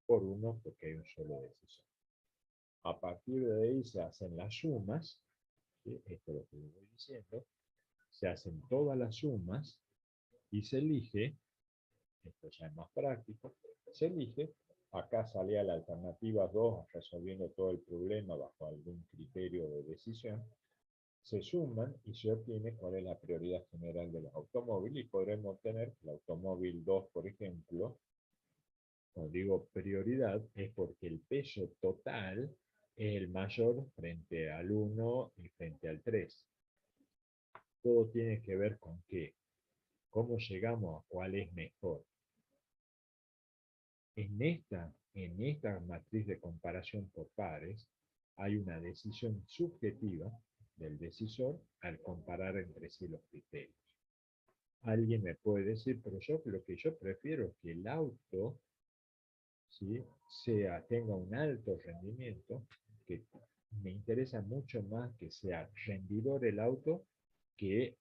Por 1 porque hay un solo decisor. A partir de ahí se hacen las sumas, ¿sí? Esto es lo que les voy diciendo, se hacen todas las sumas y se elige, esto ya es más práctico, se elige, acá salía la alternativa 2 resolviendo todo el problema bajo algún criterio de decisión, se suman y se obtiene cuál es la prioridad general de los automóviles y podremos obtener que el automóvil 2, por ejemplo, cuando digo prioridad, es porque el peso total es el mayor frente al 1 y frente al 3. Todo tiene que ver con qué, cómo llegamos a cuál es mejor. En esta matriz de comparación por pares, hay una decisión subjetiva del decisor al comparar entre sí los criterios. Alguien me puede decir, pero lo que yo prefiero es que el auto, ¿sí?, tenga un alto rendimiento, que me interesa mucho más que sea rendidor el auto que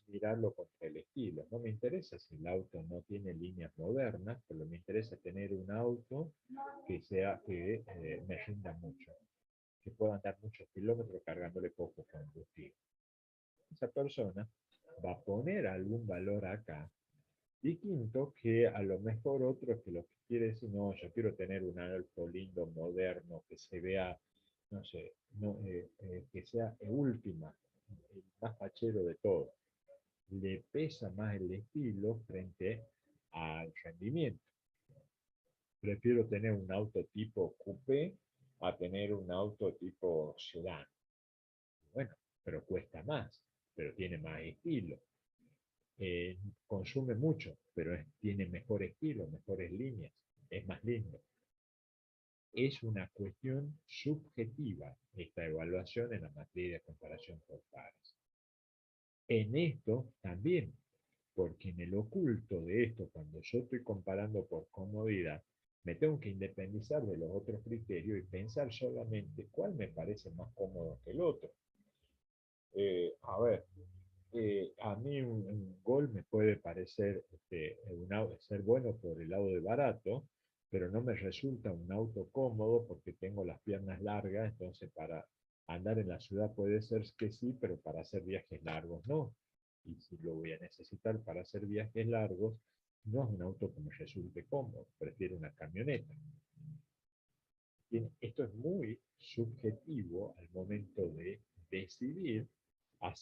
mirarlo contra el estilo. No me interesa si el auto no tiene líneas modernas, pero me interesa tener un auto que me rinda mucho, que pueda andar muchos kilómetros cargándole poco combustible. Esa persona va a poner algún valor acá, distinto que a lo mejor otro que lo que quiere decir, no, yo quiero tener un auto lindo, moderno, que se vea, no sé, que sea última, el más fachero de todo. Le pesa más el estilo frente al rendimiento. Prefiero tener un auto tipo coupé a tener un auto tipo sedán. Bueno, pero cuesta más, pero tiene más estilo. Consume mucho, pero tiene mejor estilo, mejores líneas, es más lindo. Es una cuestión subjetiva esta evaluación en la materia de comparación por pares. En esto también, porque en el oculto de esto, cuando yo estoy comparando por comodidad, me tengo que independizar de los otros criterios y pensar solamente cuál me parece más cómodo que el otro. A ver, a mí un Gol me puede parecer ser bueno por el lado de barato, pero no me resulta un auto cómodo porque tengo las piernas largas, entonces para andar en la ciudad puede ser que sí, pero para hacer viajes largos no. Y si lo voy a necesitar para hacer viajes largos, no es un auto que me resulte cómodo, prefiero una camioneta. Esto es muy subjetivo al momento de decidir al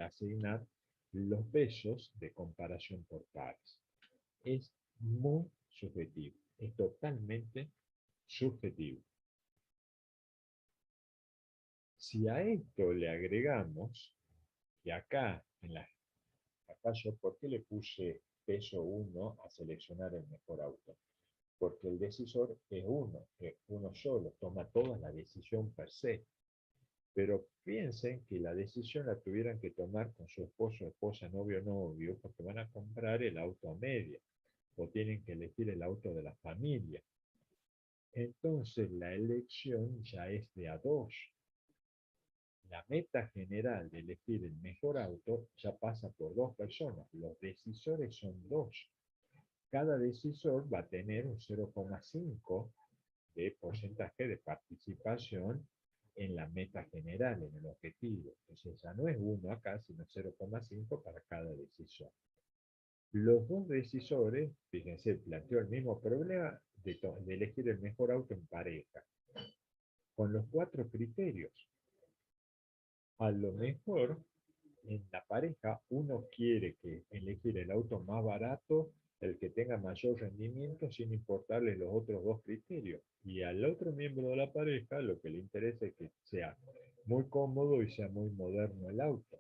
asignar los pesos de comparación por pares. Es muy subjetivo, es totalmente subjetivo. Si a esto le agregamos, que acá, yo, ¿por qué le puse peso 1 a seleccionar el mejor auto? Porque el decisor es uno solo, toma toda la decisión per se. Pero piensen que la decisión la tuvieran que tomar con su esposo, esposa, novio, novio, porque van a comprar el auto a media, o tienen que elegir el auto de la familia. Entonces la elección ya es de a dos. La meta general de elegir el mejor auto ya pasa por dos personas. Los decisores son dos. Cada decisor va a tener un 0,5 de porcentaje de participación en la meta general, en el objetivo. Entonces ya no es 1 acá, sino 0,5 para cada decisor. Los dos decisores, fíjense, planteó el mismo problema de elegir el mejor auto en pareja, con los 4 criterios. A lo mejor, en la pareja, uno quiere elegir el auto más barato, el que tenga mayor rendimiento, sin importarle los otros 2 criterios. Y al otro miembro de la pareja, lo que le interesa es que sea muy cómodo y sea muy moderno el auto.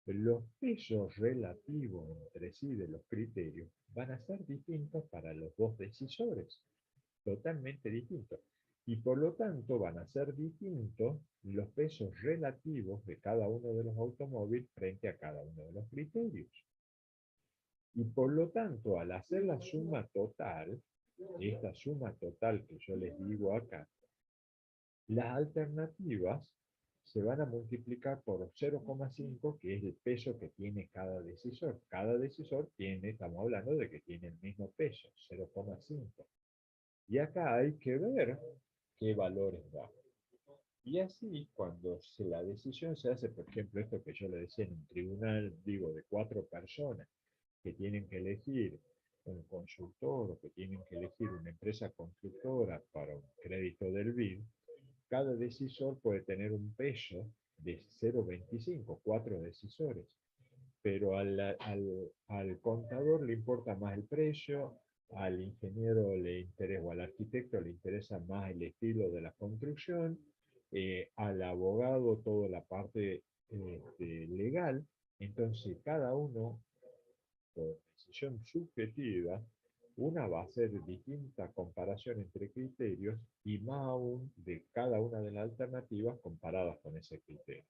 Los pesos relativos entre sí de los criterios van a ser distintos para los dos decisores, totalmente distintos. Y por lo tanto van a ser distintos los pesos relativos de cada uno de los automóviles frente a cada uno de los criterios. Y por lo tanto, al hacer la suma total, esta suma total que yo les digo acá, las alternativas se van a multiplicar por 0,5, que es el peso que tiene cada decisor. Cada decisor tiene, estamos hablando de que tiene el mismo peso, 0,5. Y acá hay que ver qué valores da. Y así, cuando la decisión se hace, por ejemplo, esto que yo le decía en un tribunal, digo, de 4 personas que tienen que elegir un consultor o que tienen que elegir una empresa constructora para un crédito del BID, cada decisor puede tener un peso de 0,25, 4 decisores. Pero al contador le importa más el precio, al ingeniero le interesa, o al arquitecto le interesa más el estilo de la construcción, al abogado toda la parte legal. Entonces cada uno, por decisión subjetiva, una va a ser distinta comparación entre criterios y más aún de cada una de las alternativas comparadas con ese criterio.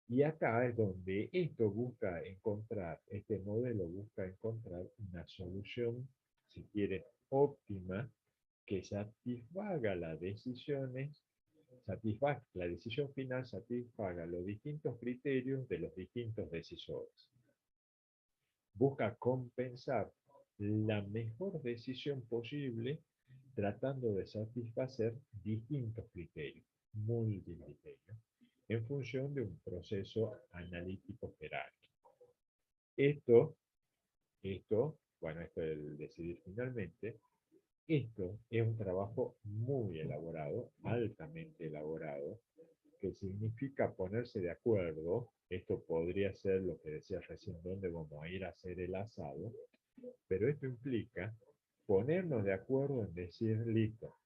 Y acá es donde esto busca encontrar, este modelo busca encontrar una solución, si quiere, óptima, que satisfaga las decisiones, la decisión final satisfaga los distintos criterios de los distintos decisores. Busca compensar la mejor decisión posible tratando de satisfacer distintos criterios, multicriterios, en función de un proceso analítico jerárquico. Esto es el decidir finalmente, esto es un trabajo muy elaborado, altamente elaborado, que significa ponerse de acuerdo. Esto podría ser lo que decía recién, dónde vamos a ir a hacer el asado, pero esto implica ponernos de acuerdo en decir, listo,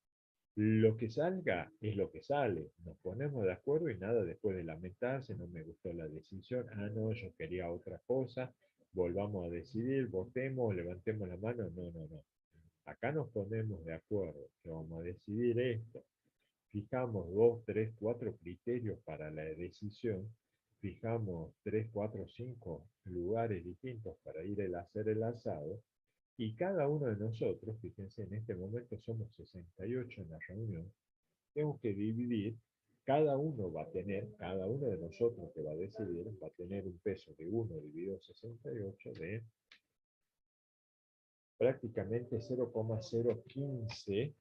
lo que salga es lo que sale, nos ponemos de acuerdo y nada después de lamentarse, no me gustó la decisión, no, yo quería otra cosa, volvamos a decidir, votemos, levantemos la mano, no. Acá nos ponemos de acuerdo, que vamos a decidir esto. Fijamos 2, 3, 4 criterios para la decisión, fijamos 3, 4, 5 lugares distintos para ir a hacer el asado, y cada uno de nosotros, fíjense, en este momento somos 68 en la reunión, tenemos que dividir, cada uno de nosotros que va a decidir, va a tener un peso de 1 dividido 68 de prácticamente 0,015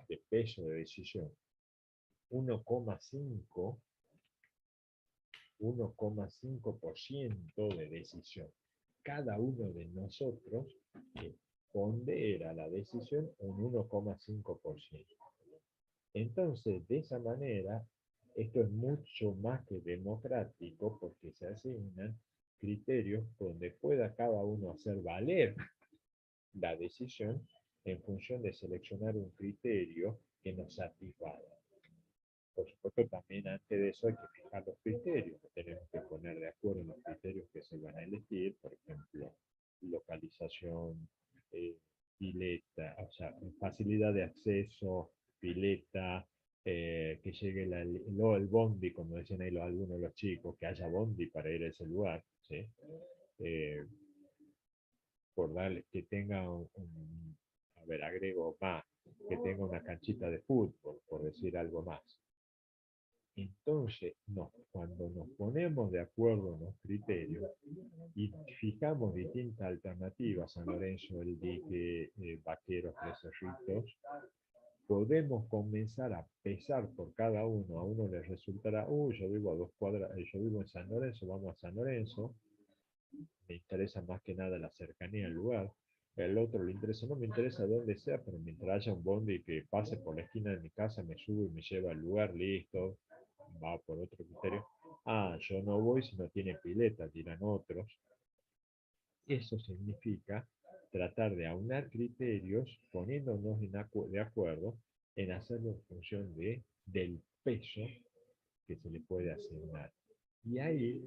de peso de decisión. 1,5% de decisión. Cada uno de nosotros pondera la decisión un 1,5%. Entonces, de esa manera, esto es mucho más que democrático porque se asignan criterios donde pueda cada uno hacer valer la decisión en función de seleccionar un criterio que nos satisfaga. por supuesto, también antes de eso hay que fijar los criterios, que tenemos que poner de acuerdo en los criterios que se van a elegir, por ejemplo, localización, eh, pileta, o sea, facilidad de acceso, pileta, que llegue el bondi, como decían ahí algunos de los chicos, que haya bondi para ir a ese lugar, ¿sí? Eh, por darle, que tenga a ver, agrego más, que tenga una canchita de fútbol, por decir algo más. Entonces, no, cuando nos ponemos de acuerdo en los criterios y fijamos distintas alternativas, San Lorenzo, el Dique, Vaqueros, Tres Cerritos, podemos comenzar a pesar por cada uno. A uno le resultará, yo vivo a 2 cuadras, yo vivo en San Lorenzo, vamos a San Lorenzo, me interesa más que nada la cercanía al lugar. El otro le interesa, no me interesa dónde sea, pero mientras haya un bondi que pase por la esquina de mi casa, me sube y me lleva al lugar, listo, va por otro criterio. Yo no voy si no tiene pileta, dirán otros. Eso significa tratar de aunar criterios, poniéndonos de acuerdo en hacerlo en función del peso que se le puede asignar. Y ahí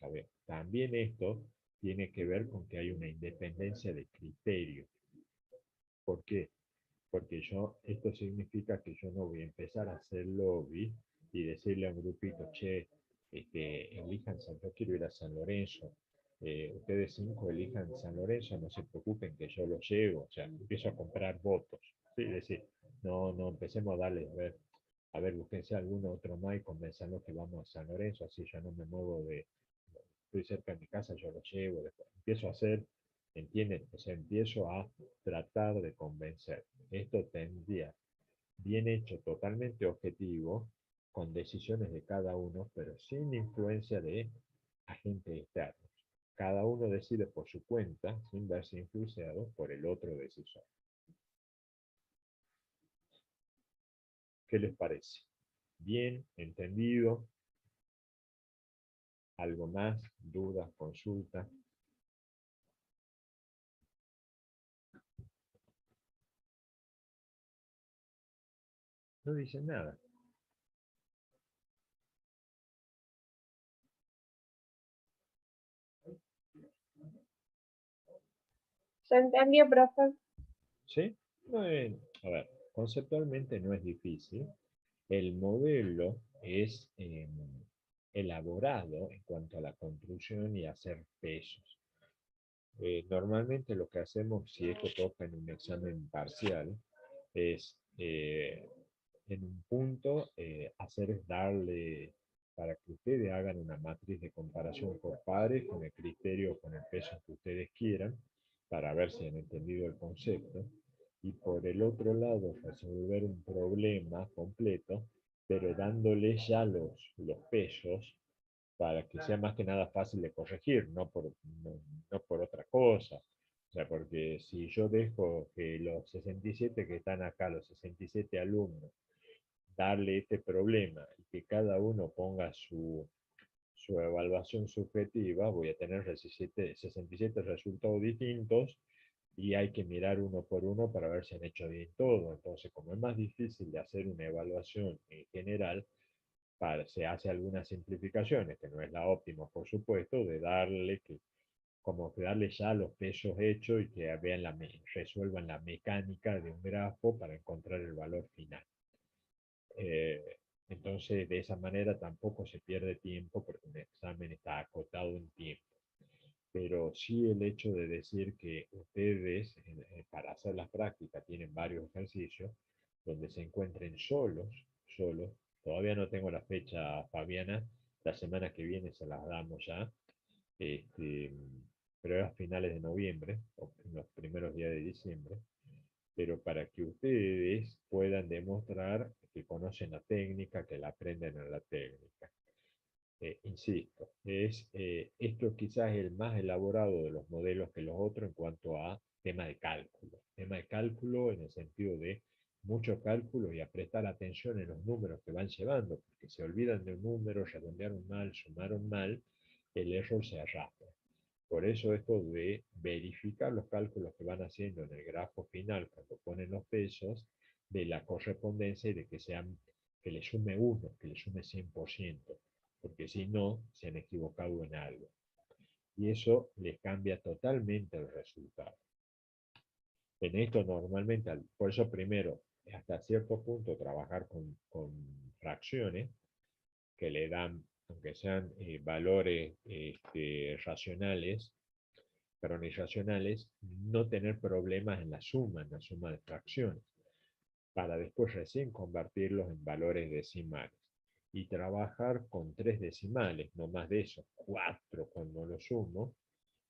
a ver, también esto tiene que ver con que hay una independencia de criterio. ¿Por qué? Porque esto significa que yo no voy a empezar a hacer lobby y decirle a un grupito, che, elijan yo quiero ir a San Lorenzo, ustedes 5 elijan San Lorenzo, no se preocupen que yo lo llevo, o sea, empiezo a comprar votos, ¿sí? Es decir, no empecemos a darles, a ver, búsquense algún otro más y convenzanlos que vamos a San Lorenzo, así ya no me muevo estoy cerca de mi casa, yo lo llevo, después empiezo a hacer, ¿entienden? O sea, empiezo a tratar de convencer. Esto tendría bien hecho, totalmente objetivo, con decisiones de cada uno, pero sin influencia de agentes externos. Cada uno decide por su cuenta, sin verse influenciado por el otro decisor. ¿Qué les parece? ¿Bien? ¿Entendido? ¿Algo más? ¿Dudas? ¿Consultas? No dicen nada. ¿Se entendió, profe? ¿Sí? A ver, conceptualmente no es difícil. El modelo es elaborado en cuanto a la construcción y hacer pesos. Normalmente lo que hacemos, si esto toca en un examen parcial, es en un punto darle, para que ustedes hagan una matriz de comparación por pares con el criterio, con el peso que ustedes quieran, para ver si han entendido el concepto. Y por el otro lado, resolver un problema completo, pero dándole ya los pesos para que sea más que nada fácil de corregir, no por otra cosa. O sea, porque si yo dejo que los 67 que están acá, los 67 alumnos, darle este problema y que cada uno ponga su evaluación subjetiva, voy a tener 67 resultados distintos y hay que mirar uno por uno para ver si han hecho bien todo. Entonces, como es más difícil de hacer una evaluación en general, se hace algunas simplificaciones, que no es la óptima, por supuesto, de como que darle ya los pesos hechos y que resuelvan la mecánica de un grafo para encontrar el valor final. Entonces, de esa manera tampoco se pierde tiempo porque un examen está acotado en tiempo. Pero sí el hecho de decir que ustedes, para hacer las prácticas, tienen varios ejercicios donde se encuentren solos, todavía no tengo la fecha, Fabiana, la semana que viene se las damos ya, pero es a finales de noviembre, o en los primeros días de diciembre, pero para que ustedes puedan demostrar que conocen la técnica, que la aprenden en la técnica. Insisto, esto quizás es el más elaborado de los modelos que los otros en cuanto a tema de cálculo. Tema de cálculo en el sentido de mucho cálculo y a prestar atención en los números que van llevando, porque se olvidan de un número, redondearon mal, sumaron mal, el error se arrastra. Por eso esto de verificar los cálculos que van haciendo en el grafo final cuando ponen los pesos, de la correspondencia y de que sean que le sume 1, que le sume 100%, porque si no, se han equivocado en algo. Y eso les cambia totalmente el resultado. En esto normalmente, por eso primero, hasta cierto punto, trabajar con fracciones que le dan, aunque sean valores racionales, pero no irracionales, no tener problemas en la suma de fracciones, para después recién convertirlos en valores decimales. Y trabajar con 3 decimales, no más de eso, 4 cuando lo sumo,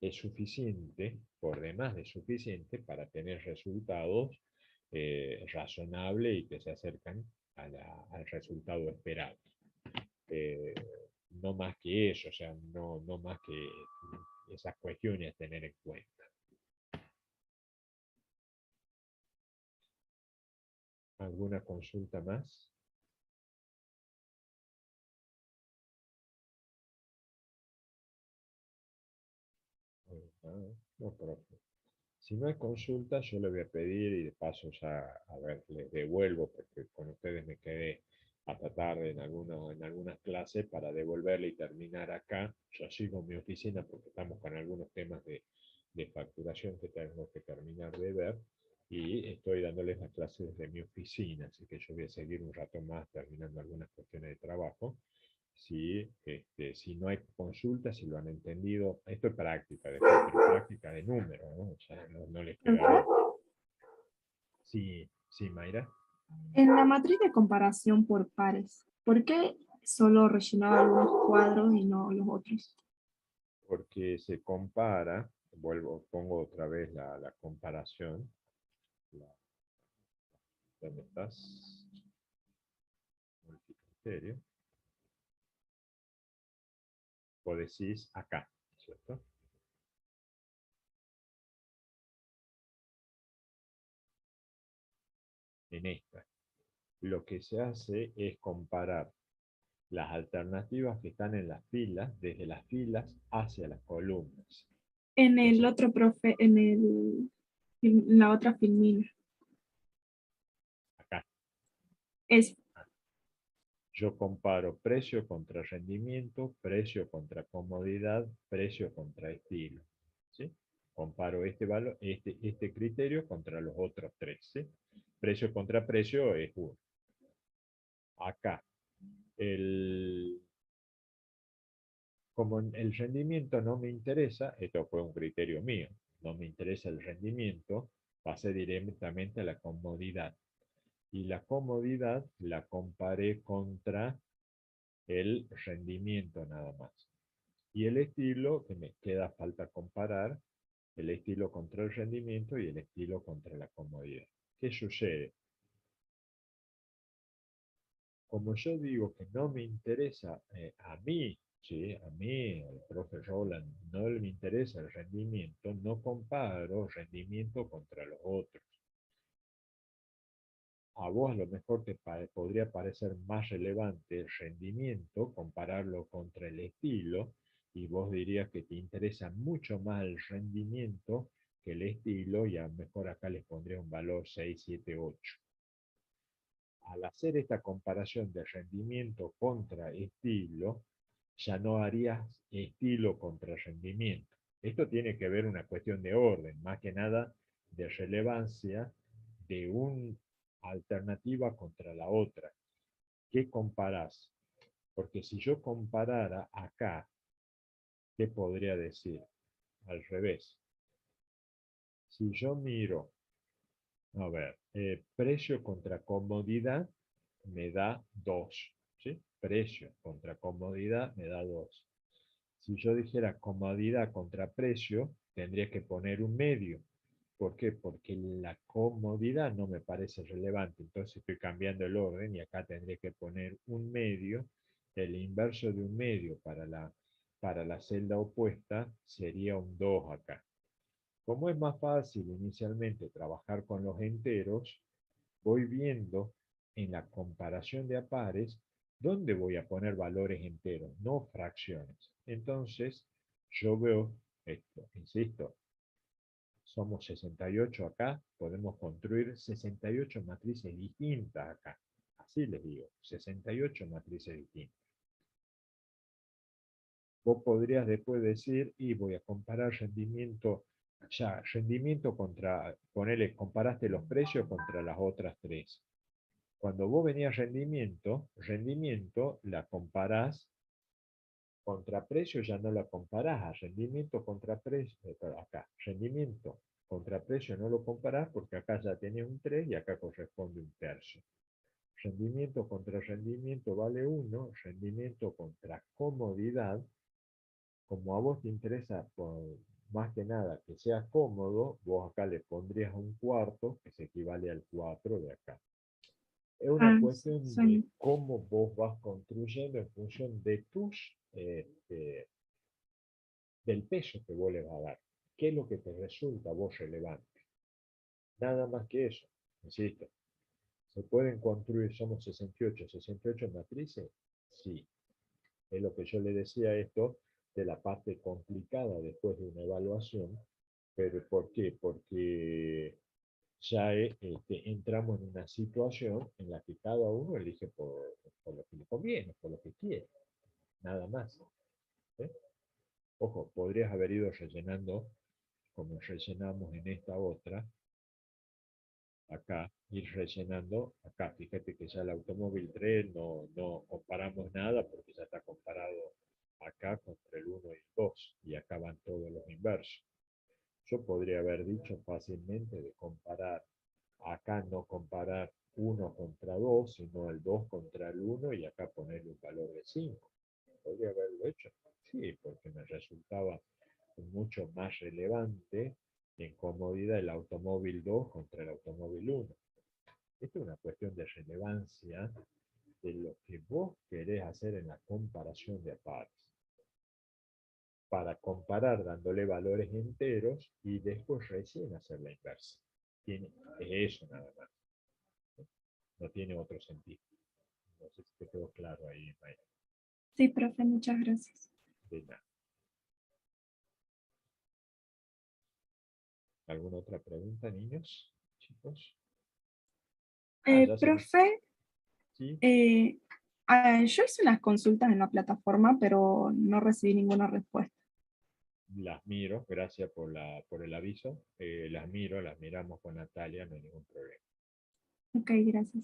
es suficiente, por demás de suficiente, para tener resultados razonables y que se acercan al resultado esperado. No más que eso, o sea, no más que esas cuestiones a tener en cuenta. ¿Alguna consulta más? No, profe. Si no hay consulta, yo le voy a pedir y de paso ya, a ver, les devuelvo, porque con ustedes me quedé hasta tarde en algunas clases para devolverle y terminar acá. Yo sigo en mi oficina porque estamos con algunos temas de facturación que tengo que terminar de ver y estoy dándoles las clases desde mi oficina, así que yo voy a seguir un rato más terminando algunas cuestiones de trabajo. Si no hay consulta, si lo han entendido, esto es práctica, práctica de número, ¿no? O sea, no les queda bien. Sí, sí, Mayra. En la matriz de comparación por pares, ¿por qué solo rellenaba algunos cuadros y no los otros? Porque se compara, pongo otra vez la comparación. ¿Dónde estás? Multicriterio. O decís acá, ¿cierto? En esta. Lo que se hace es comparar las alternativas que están en las filas, desde las filas hacia las columnas. En el otro profe, en la otra filmina. Acá. Es Yo comparo precio contra rendimiento, precio contra comodidad, precio contra estilo. ¿Sí? Comparo este valor, este criterio contra los otros 3. ¿Sí? Precio contra precio es 1. Acá, como el rendimiento no me interesa, esto fue un criterio mío, no me interesa el rendimiento, pasé directamente a la comodidad. Y la comodidad la comparé contra el rendimiento nada más. Y el estilo, que me queda falta comparar, el estilo contra el rendimiento y el estilo contra la comodidad. ¿Qué sucede? Como yo digo que no me interesa a mí, ¿sí? A mí, al profe Roland, no me interesa el rendimiento, no comparo rendimiento contra los otros. A vos a lo mejor te podría parecer más relevante el rendimiento, compararlo contra el estilo, y vos dirías que te interesa mucho más el rendimiento que el estilo, y a lo mejor acá les pondría un valor 6, 7, 8. Al hacer esta comparación de rendimiento contra estilo, ya no harías estilo contra rendimiento. Esto tiene que ver una cuestión de orden, más que nada de relevancia de una alternativa contra la otra. ¿Qué comparás? Porque si yo comparara acá, ¿qué podría decir? Al revés. Si yo miro, a ver, precio contra comodidad me da 2. ¿Sí? Precio contra comodidad me da 2. Si yo dijera comodidad contra precio, tendría que poner un medio. ¿Por qué? Porque la comodidad no me parece relevante. Entonces estoy cambiando el orden y acá tendría que poner un medio. El inverso de un medio para la celda opuesta sería un 2 acá. Como es más fácil inicialmente trabajar con los enteros, voy viendo en la comparación de a pares dónde voy a poner valores enteros, no fracciones. Entonces, yo veo esto, insisto, somos 68 acá, podemos construir 68 matrices distintas acá. Así les digo, 68 matrices distintas. Vos podrías después decir, y voy a comparar rendimiento, ya, rendimiento contra, ponele, comparaste los precios contra las otras tres. Cuando vos venías rendimiento la comparás contra precio, ya no la comparás a rendimiento contra precio, acá, rendimiento contra precio no lo comparás porque acá ya tiene un 3 y acá corresponde un tercio. Rendimiento contra rendimiento vale 1, rendimiento contra comodidad, como a vos te interesa más que nada que sea cómodo, vos acá le pondrías un cuarto que se equivale al 4 de acá. Es una cuestión de sí. cómo vos vas construyendo en función de tus, del peso que vos le vas a dar. ¿Qué es lo que te resulta a vos relevante? Nada más que eso, insisto. ¿Se pueden construir, somos 68 matrices? Sí. Es lo que yo le decía esto de la parte complicada después de una evaluación. ¿Pero por qué? Porque ya entramos en una situación en la que cada uno elige por lo que le conviene, por lo que quiere, nada más. ¿Eh? Ojo, podrías haber ido rellenando, como rellenamos en esta otra, acá, ir rellenando, acá, fíjate que ya el automóvil 3 no comparamos nada porque ya está comparado acá contra el 1 y el 2, y acá van todos los inversos. Yo podría haber dicho fácilmente de comparar, acá no comparar 1 contra 2, sino el 2 contra el 1 y acá ponerle un valor de 5. ¿Podría haberlo hecho? Sí, porque me resultaba mucho más relevante en comodidad el automóvil 2 contra el automóvil 1. Esto es una cuestión de relevancia de lo que vos querés hacer en la comparación de pares. Para comparar dándole valores enteros y después recién hacer la inversa. Es eso nada más. No tiene otro sentido. No sé si te quedó claro ahí, Mayra. Sí, profe, muchas gracias. De nada. ¿Alguna otra pregunta, niños? Chicos. Ya se me... Profe, Sí. yo hice unas consultas en la plataforma, pero no recibí ninguna respuesta. Las miro, gracias por el aviso. Las miramos con Natalia, no hay ningún problema. Ok, gracias.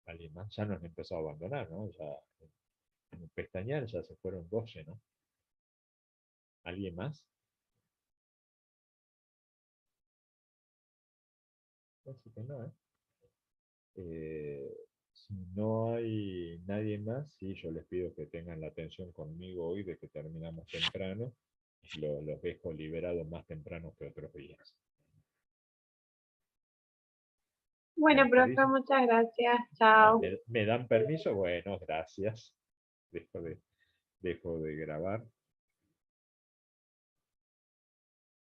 ¿Alguien más? Ya nos empezó a abandonar, ¿no? Ya en pestañear ya se fueron 12, ¿no? ¿Alguien más? Parece que no, ¿eh? Si no hay nadie más, sí, yo les pido que tengan la atención conmigo hoy de que terminamos temprano. Los dejo liberados más temprano que otros días. Bueno, profe, muchas gracias. Chao. ¿Me dan permiso? Bueno, gracias. Dejo de grabar.